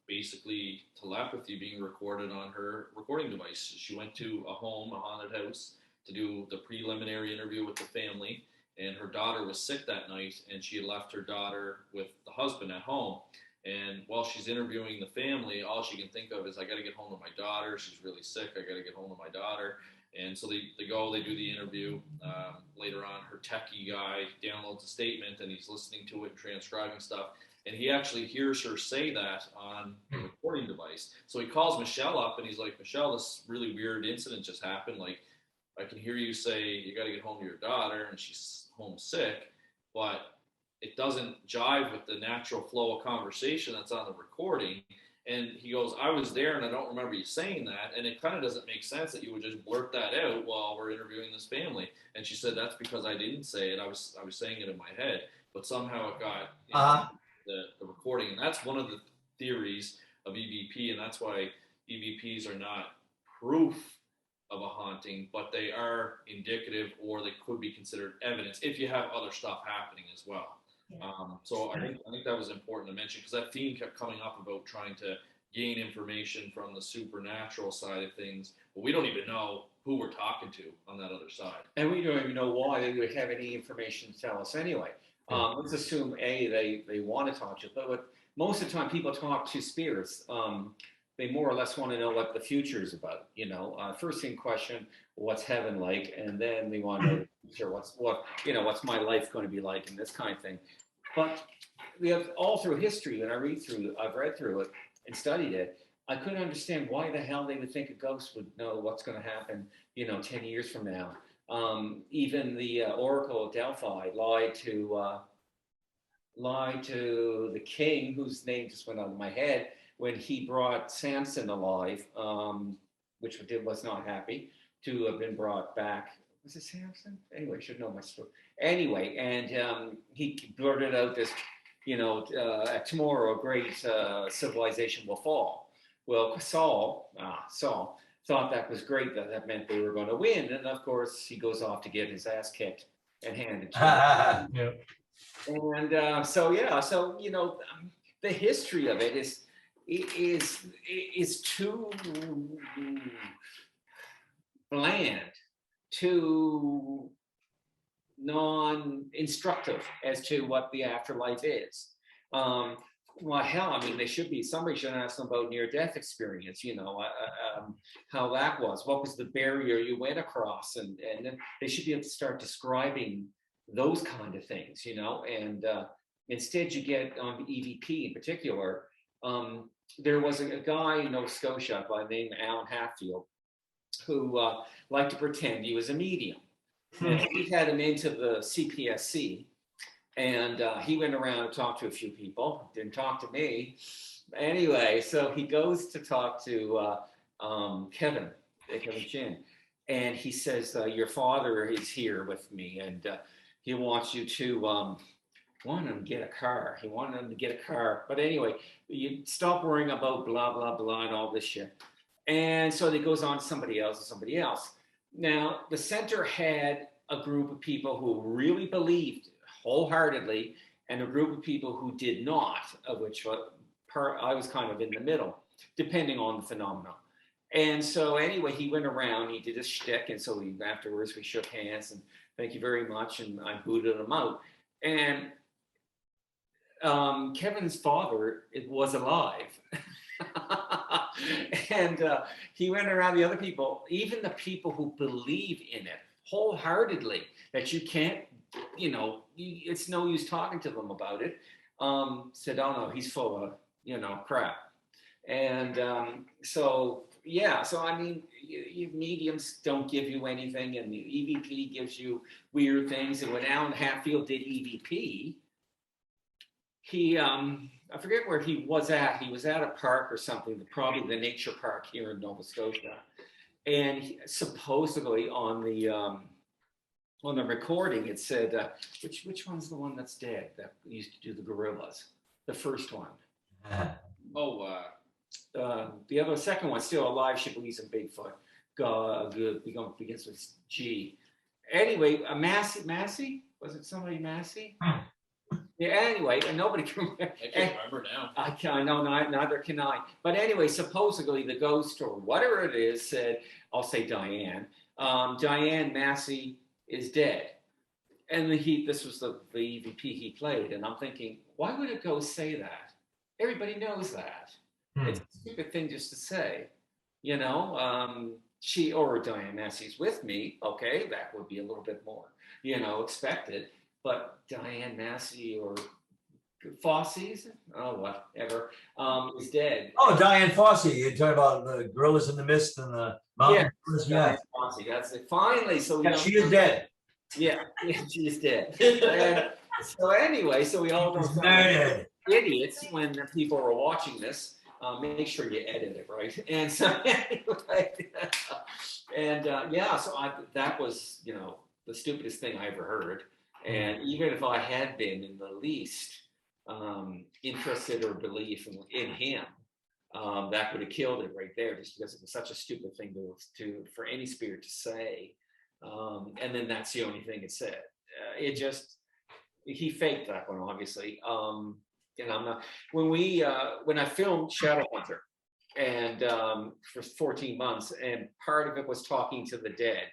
basically telepathy being recorded on her recording device. She went to a haunted house, to do the preliminary interview with the family, and her daughter was sick that night, and she had left her daughter with the husband at home. And while she's interviewing the family, all she can think of is, I got to get home to my daughter. She's really sick. I got to get home to my daughter. And so they do the interview. Later on, her techie guy downloads a statement, and he's listening to it and transcribing stuff. And he actually hears her say that on the recording device. So he calls Michelle up, and he's like, Michelle, this really weird incident just happened. Like, I can hear you say you got to get home to your daughter, and she's homesick, but it doesn't jive with the natural flow of conversation that's on the recording. And he goes, I was there and I don't remember you saying that. And it kind of doesn't make sense that you would just blurt that out while we're interviewing this family. And she said, that's because I didn't say it. I was saying it in my head, but somehow it got the recording. And that's one of the theories of EVP. And that's why EVPs are not proof of a haunting, but they are indicative, or they could be considered evidence if you have other stuff happening as well. So I think that was important to mention, because that theme kept coming up about trying to gain information from the supernatural side of things, but we don't even know who we're talking to on that other side. And we don't even know why they would have any information to tell us anyway. Let's assume they want to talk to us, but most of the time people talk to spirits. They more or less want to know what the future is about. First thing question, what's heaven like? And then they want to know what's my life going to be like, and this kind of thing. But we have all through history, when I've read through it and studied it, I couldn't understand why the hell they would think a ghost would know what's going to happen, 10 years from now. Even the Oracle of Delphi lied to the king, whose name just went out of my head, when he brought Samson alive, which was not happy to have been brought back. Was it Samson? Anyway, I should know my story. Anyway, and he blurted out this, tomorrow a great civilization will fall. Well, Saul thought that was great, that meant they were going to win. And of course, he goes off to get his ass kicked and handed to him. And the history of it is too bland, too non-instructive as to what the afterlife is. Well, hell, I mean, somebody should ask them about near-death experience, how that was, what was the barrier you went across, and then they should be able to start describing those kind of things, and instead you get on EVP in particular. There was a guy in Nova Scotia by the name of Alan Hatfield who liked to pretend he was a medium. And we had him into the CPSC, and he went around and talked to a few people, didn't talk to me. Anyway, so he goes to talk to Kevin Chin, and he says, your father is here with me, and he wants you to want him to get a car. He wanted him to get a car. But anyway, you stop worrying about blah, blah, blah, and all this shit. And so it goes on to somebody else. Now, the center had a group of people who really believed wholeheartedly, and a group of people who did not, of which I was kind of in the middle, depending on the phenomenon. And so anyway, he went around, he did his shtick, and so afterwards we shook hands and thank you very much, and I booted him out. And Kevin's father was alive. And he went around the other people, even the people who believe in it wholeheartedly, that you can't, it's no use talking to them about it, said, oh no, he's full of, crap. And so I mean, mediums don't give you anything, and the EVP gives you weird things. And when Alan Hatfield did EVP, he, I forget where he was at. He was at a park or something, probably the nature park here in Nova Scotia. And supposedly on the recording, it said, which one's the one that's dead that used to do the gorillas? The first one. The second one, still alive, she believes in Bigfoot. Begins with G. Anyway, Massey? Was it somebody Massey? Yeah, anyway, and nobody can remember. I can't remember now. I can't, no, neither can I. But anyway, supposedly the ghost or whatever it is said, I'll say Diane Massey is dead. And this was the EVP he played. And I'm thinking, why would a ghost say that? Everybody knows that. It's a stupid thing just to say, she or Diane Massey's with me. Okay, that would be a little bit more, expected. But Diane Massey or Fosse's, whatever, is dead. Oh, Diane Fossey. You're talking about the Gorillas in the Mist and the Mountain. Diane Fossey. That's it. Finally, so she is dead. Yeah, she is dead. And so anyway, so we all know idiots when the people are watching this. Make sure you edit it right. And so anyway, that was the stupidest thing I ever heard. And even if I had been in the least interested or belief in him, that would have killed it right there, just because it was such a stupid thing for any spirit to say. And then that's the only thing it said. He faked that one, obviously. And I'm not. When I filmed Shadowhunter, and for 14 months, and part of it was talking to the dead,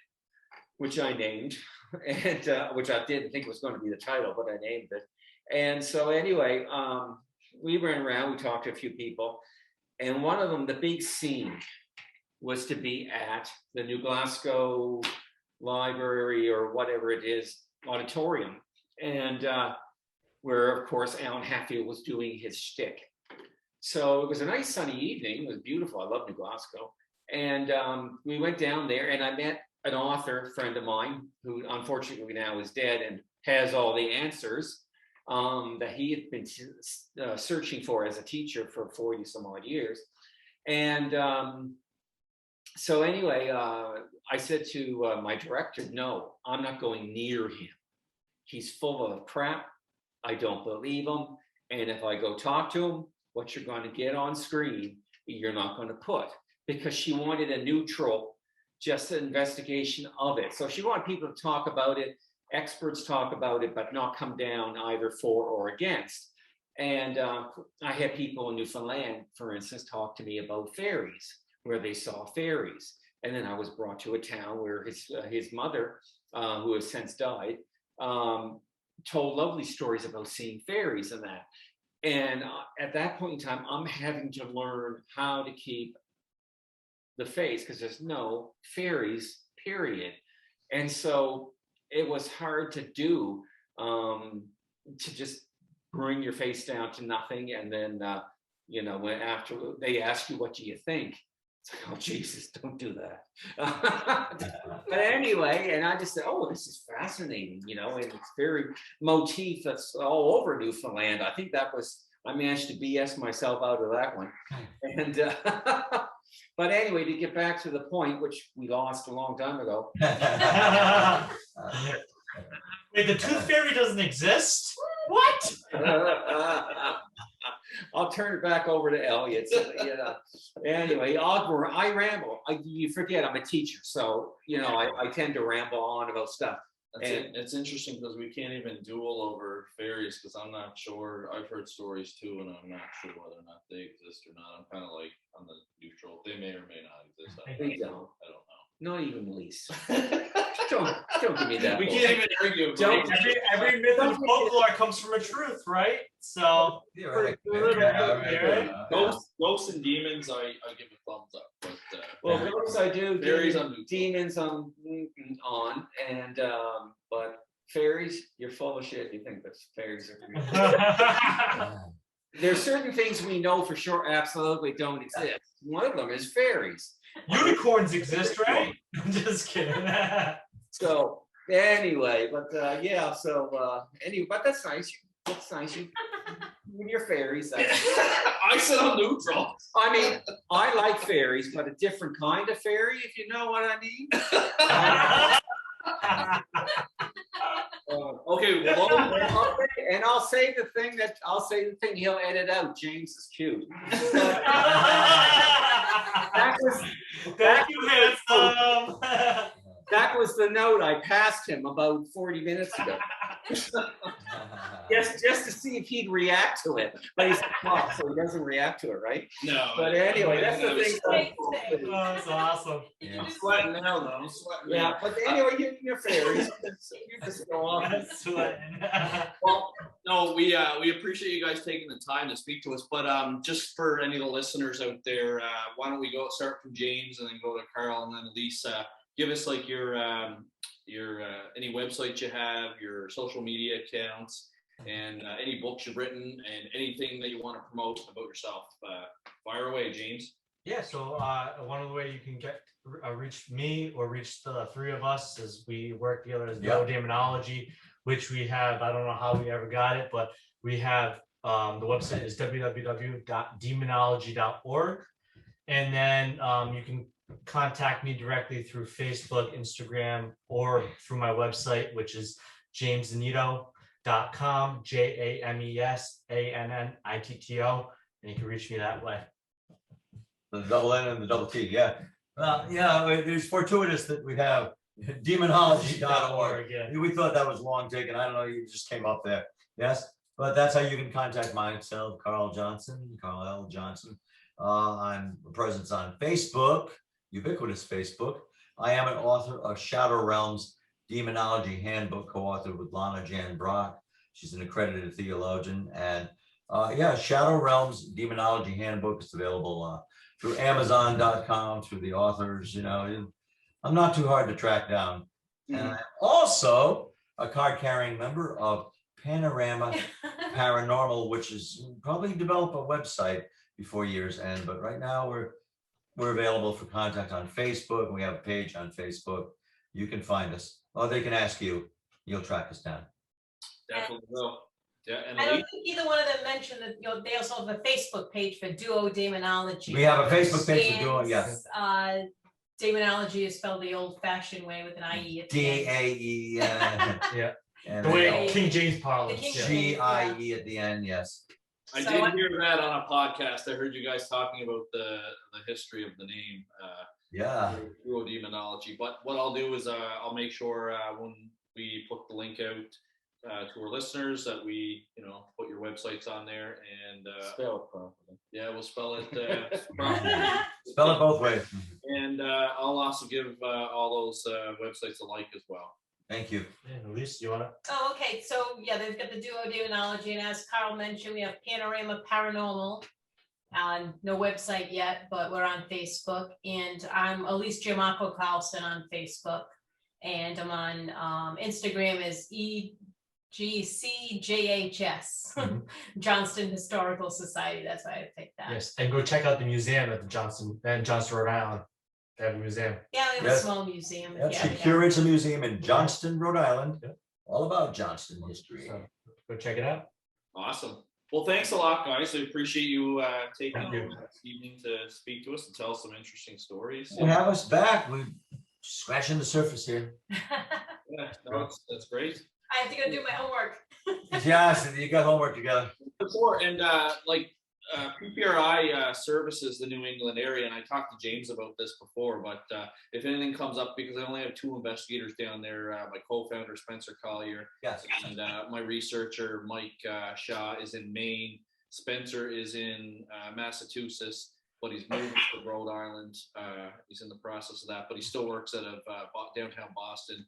which I named. And which I didn't think was going to be the title, but I named it. And so anyway, we ran around, we talked to a few people, and one of them, the big scene was to be at the New Glasgow Library or whatever it is, auditorium, and where, of course, Alan Hatfield was doing his shtick. So it was a nice sunny evening. It was beautiful. I love New Glasgow. And we went down there, and I met an author friend of mine who unfortunately now is dead and has all the answers that he had been searching for as a teacher for 40 some odd years. And so anyway, I said to my director, no, I'm not going near him. He's full of crap. I don't believe him. And if I go talk to him, what you're going to get on screen, you're not going to put, because she wanted a neutral, just an investigation of it. So she wanted people to talk about it, experts talk about it, but not come down either for or against. And I had people in Newfoundland, for instance, talk to me about fairies, where they saw fairies. And then I was brought to a town where his mother, who has since died, told lovely stories about seeing fairies and that. And at that point in time, I'm having to learn how to keep the face because there's no fairies, period. And so it was hard to do, to just bring your face down to nothing. And then, when after they ask you, what do you think? It's like, oh, Jesus, don't do that. But anyway, and I just said, oh, this is fascinating, and it's very motif that's all over Newfoundland. I think I managed to BS myself out of that one. And, but anyway, to get back to the point, which we lost a long time ago. Wait, the tooth fairy doesn't exist? What? I'll turn it back over to Elliott. Anyway, I ramble. You forget I'm a teacher, so I tend to ramble on about stuff. It's interesting because we can't even duel over fairies because I'm not sure. I've heard stories too, and I'm not sure whether or not they exist or not. I'm kind of like on the neutral. They may or may not exist. I don't know. Not even Elise. don't give me that. We can't even argue. Every myth and folklore comes from a truth, right? So ghosts and demons, I give a thumbs up. But ghosts I do. Fairies on demons on, and but fairies, you're full of shit. You think that fairies are real. There's certain things we know for sure absolutely don't exist. One of them is fairies. Unicorns exist, right? I'm just kidding. So anyway, but anyway, but that's nice. That's nice. With your fairies. I said I'm neutral. I mean, I like fairies, but a different kind of fairy, if you know what I mean. Okay, well, and I'll say the thing he'll edit out. James is cute. Thank you, handsome. That was the note I passed him about 40 minutes ago. just to see if he'd react to it. But he's off, so he doesn't react to it, right? No. But anyway, that's the thing. Oh, that's awesome. Yeah. I'm sweating now, though. I'm sweating. Yeah, but anyway, you're fairies. You just go off. Well, no, we appreciate you guys taking the time to speak to us. But just for any of the listeners out there, why don't we start from James and then go to Carl and then Elise. Give us like your any websites you have, your social media accounts, and any books you've written, and anything that you want to promote about yourself. Fire away, James. Yeah, so one of the way you can reach me or reach the three of us is we work together as Duo Daemonologie, which we have. I don't know how we ever got it, but we have the website is www.demonology.org, and then you can contact me directly through Facebook, Instagram, or through my website, which is jamesannitto.com, JAMESANNITTO, and you can reach me that way. The double N and the double T, yeah. It's fortuitous that we have demonology.org. Yeah. We thought that was long taken. I don't know, you just came up there. Yes, but that's how you can contact myself, Carl L. Johnson. I'm a presence on Facebook, ubiquitous Facebook. I am an author of Shadow Realms Demonology Handbook, co-authored with Lana Jan Brock. She's an accredited theologian. And Shadow Realms Demonology Handbook is available through Amazon.com, through the authors. I'm not too hard to track down. And I'm also a card-carrying member of Panorama Paranormal, which is probably develop a website before year's end. But right now we're available for contact on Facebook. We have a page on Facebook. You can find us. Or they can ask you. You'll track us down. Definitely will. Yeah, and I don't think either one of them mentioned that they also have a Facebook page for Duo Daemonologie. We have a Facebook page for Duo, yes. Demonology is spelled the old-fashioned way with an IE at the end. DAE. Yeah. And The way King James parlance. GIE at the end, yes. I did hear that on a podcast. I heard you guys talking about the history of the name. Duo Daemonologie. But what I'll do is I'll make sure when we put the link out to our listeners that we put your websites on there and spell it properly. Yeah, we'll spell it properly. Spell it both ways. And And I'll also give all those websites a like as well. Thank you. And Elise, you wanna? Oh, okay, so yeah, they've got the Duo Daemonologie, and as Carl mentioned, we have Panorama Paranormal. No website yet, but we're on Facebook, and I'm Elise Giammarco Carlson on Facebook, and I'm on Instagram is EGCJHS, Johnston Historical Society. That's why I picked that. Yes, and go check out the museum at the Johnston, Rhode Island. They have a museum. Yeah, we have Yes. a small museum. if Yep, you she haven't curates a museum in Johnston, Rhode Island, Yep. all about Johnston history. So go check it out. Awesome. Well, thanks a lot, guys. I appreciate you taking Thank you. this evening to speak to us and tell us some interesting stories. Well, have us back. We're scratching the surface here. Yeah, no, that's great. I have to go do my homework. Yes, you got homework together. Before and PPRI services the New England area, and I talked to James about this before, but if anything comes up, because I only have 2 investigators down there, my co-founder Spencer Collier Yes. and my researcher Mike Shaw is in Maine. Spencer is in Massachusetts, but he's moving to Rhode Island. He's in the process of that, but he still works out of downtown Boston.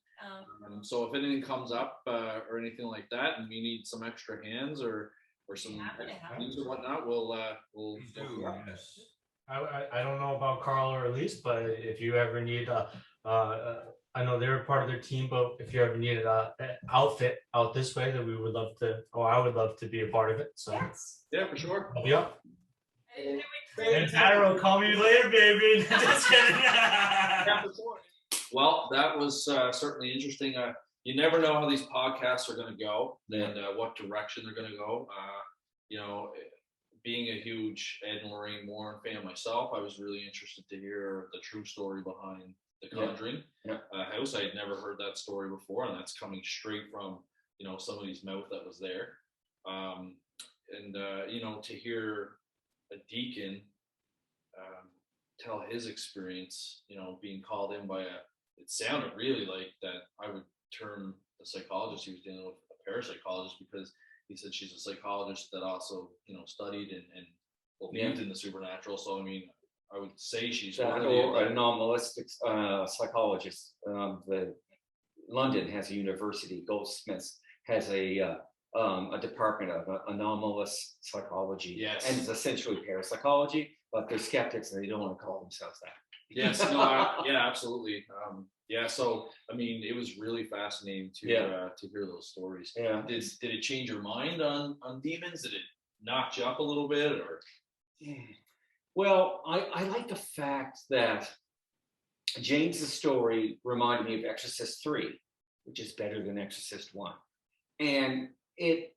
So if anything comes up or anything like that, and we need some extra hands or some Happy to help. things or whatnot, we'll Please do, yes. I don't know about Carl or Elise, but if you ever need I know they're part of their team, but if you ever needed an outfit out this way, then we would love to, or I would love to be a part of it. So Yes. Yeah, for sure. I'll be up. And And Darryll, call me later, baby. Just kidding. Yeah, for sure. Well, that was certainly interesting. You never know how these podcasts are going to go and what direction they're going to go. Being a huge Ed and Lorraine Warren fan myself, I was really interested to hear the true story behind the Conjuring house. I had never heard that story before, and that's coming straight from somebody's mouth that was there. To hear a deacon tell his experience, being called in by it sounded really like that I would term the psychologist he was dealing with a parapsychologist, because he said she's a psychologist that also, studied and believed in the supernatural. So, I mean, I would say she's Or a nominalistic psychologist. London has a university, Goldsmiths has a department of anomalous psychology. Yes. And it's essentially parapsychology, but they're skeptics and they don't want to call themselves that. Yes, yeah, absolutely. So I mean, it was really fascinating to hear those stories. Yeah. Did it change your mind on demons? Did it knock you up a little bit, or? Well, I like the fact that James's story reminded me of Exorcist 3, which is better than Exorcist 1, and it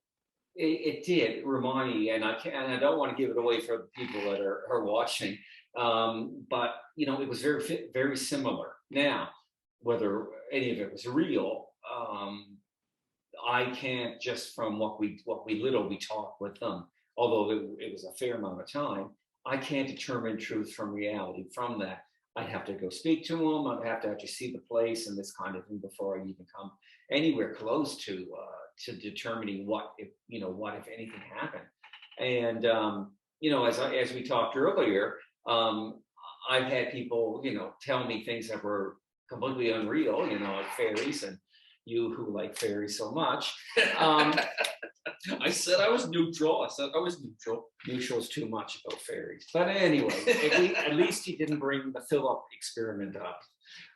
did remind me, and I don't want to give it away for the people that are watching, but it was very very similar. Now, whether any of it was real, I can't, just from what we talked with them, although it was a fair amount of time, I can't determine truth from reality from that. I'd have to go speak to them. I'd have to actually see the place and this kind of thing before I even come anywhere close to determining what if anything happened. And as we talked earlier, I've had people tell me things that were completely unreal, like fairies, and you who like fairies so much. I said I was neutral. Neutral is too much about fairies. But anyway, at least he didn't bring the Philip experiment up.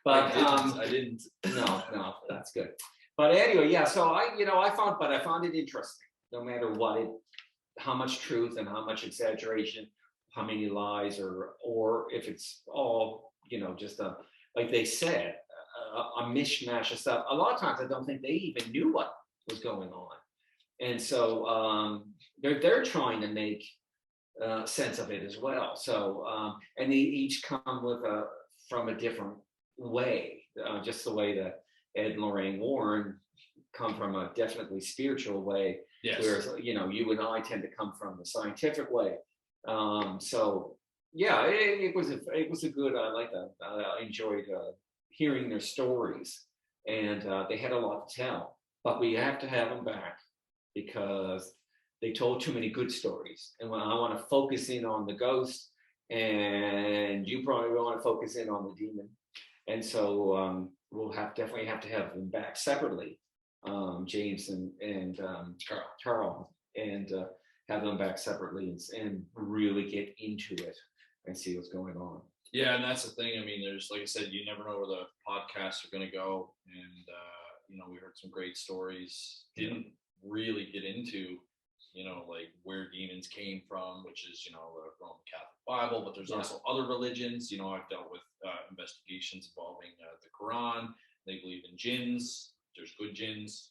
But I didn't. No, that's good. But anyway, yeah. So I found it interesting. No matter how much truth and how much exaggeration, how many lies, or if it's all just like they said, a mishmash of stuff. A lot of times, I don't think they even knew what was going on. And so they're trying to make sense of it as well. So and they each come from a different way, just the way that Ed and Lorraine Warren come from a definitely spiritual way, Yes. whereas you and I tend to come from the scientific way. So yeah, it was a good. I like that. I enjoyed hearing their stories, and they had a lot to tell. But we have to have them back, because they told too many good stories, and when I want to focus in on the ghosts and you probably want to focus in on the demon. And so we'll definitely have to have them back separately, James and Carl, and have them back separately and really get into it and see what's going on. Yeah, and that's the thing. I mean, there's, like I said, you never know where the podcasts are going to go. And, we heard some great stories. Didn't really get into, like where demons came from, which is, the Roman Catholic Bible, but there's also other religions. I've dealt with investigations involving the Quran. They believe in jinns. There's good jinns,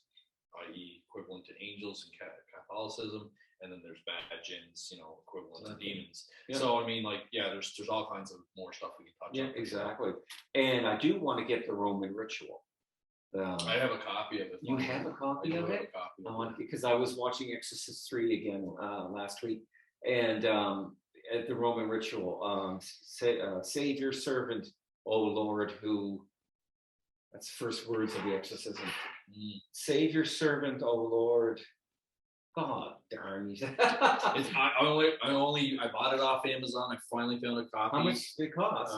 i.e. equivalent to angels in Catholicism. And then there's bad jinns, equivalent to demons. Yeah. So, I mean, there's all kinds of more stuff we can touch on. Yeah, exactly. And I do want to get the Roman ritual. I have a copy of it. You have a copy of it? Because I was watching Exorcist 3 again last week. And at the Roman ritual, save your servant, O Lord, who... That's the first words of the exorcism. Save your servant, O Lord. God darn you. I bought it off Amazon. I finally found a copy. How much did it cost?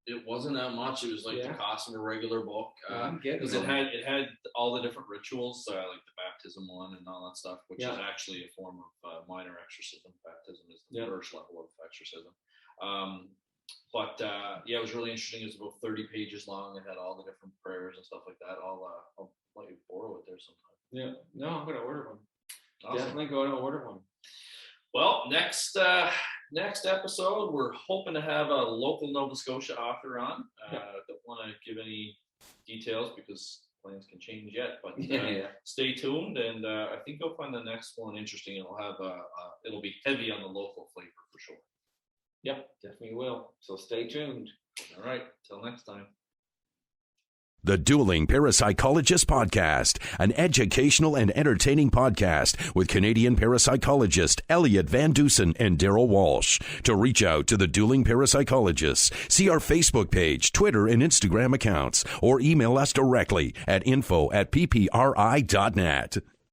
It wasn't that much. It was like the cost of a regular book. Because it had all the different rituals, like the baptism one and all that stuff, which is actually a form of minor exorcism. Baptism is the first level of exorcism. But it was really interesting. It was about 30 pages long. It had all the different prayers and stuff like that. I'll let you borrow it there sometime. Yeah, no, I'm gonna order one. Awesome. Definitely going to order one. Well, next episode, we're hoping to have a local Nova Scotia author on. Don't want to give any details because plans can change yet, but stay tuned. And I think you'll find the next one interesting. It'll be heavy on the local flavor for sure. Yep, definitely will. So stay tuned. All right, till next time. The Dueling Parapsychologists Podcast, an educational and entertaining podcast with Canadian parapsychologist Elliott Van Dusen and Darryll Walsh. To reach out to the Dueling Parapsychologists, see our Facebook page, Twitter, and Instagram accounts, or email us directly at info@ppri.net.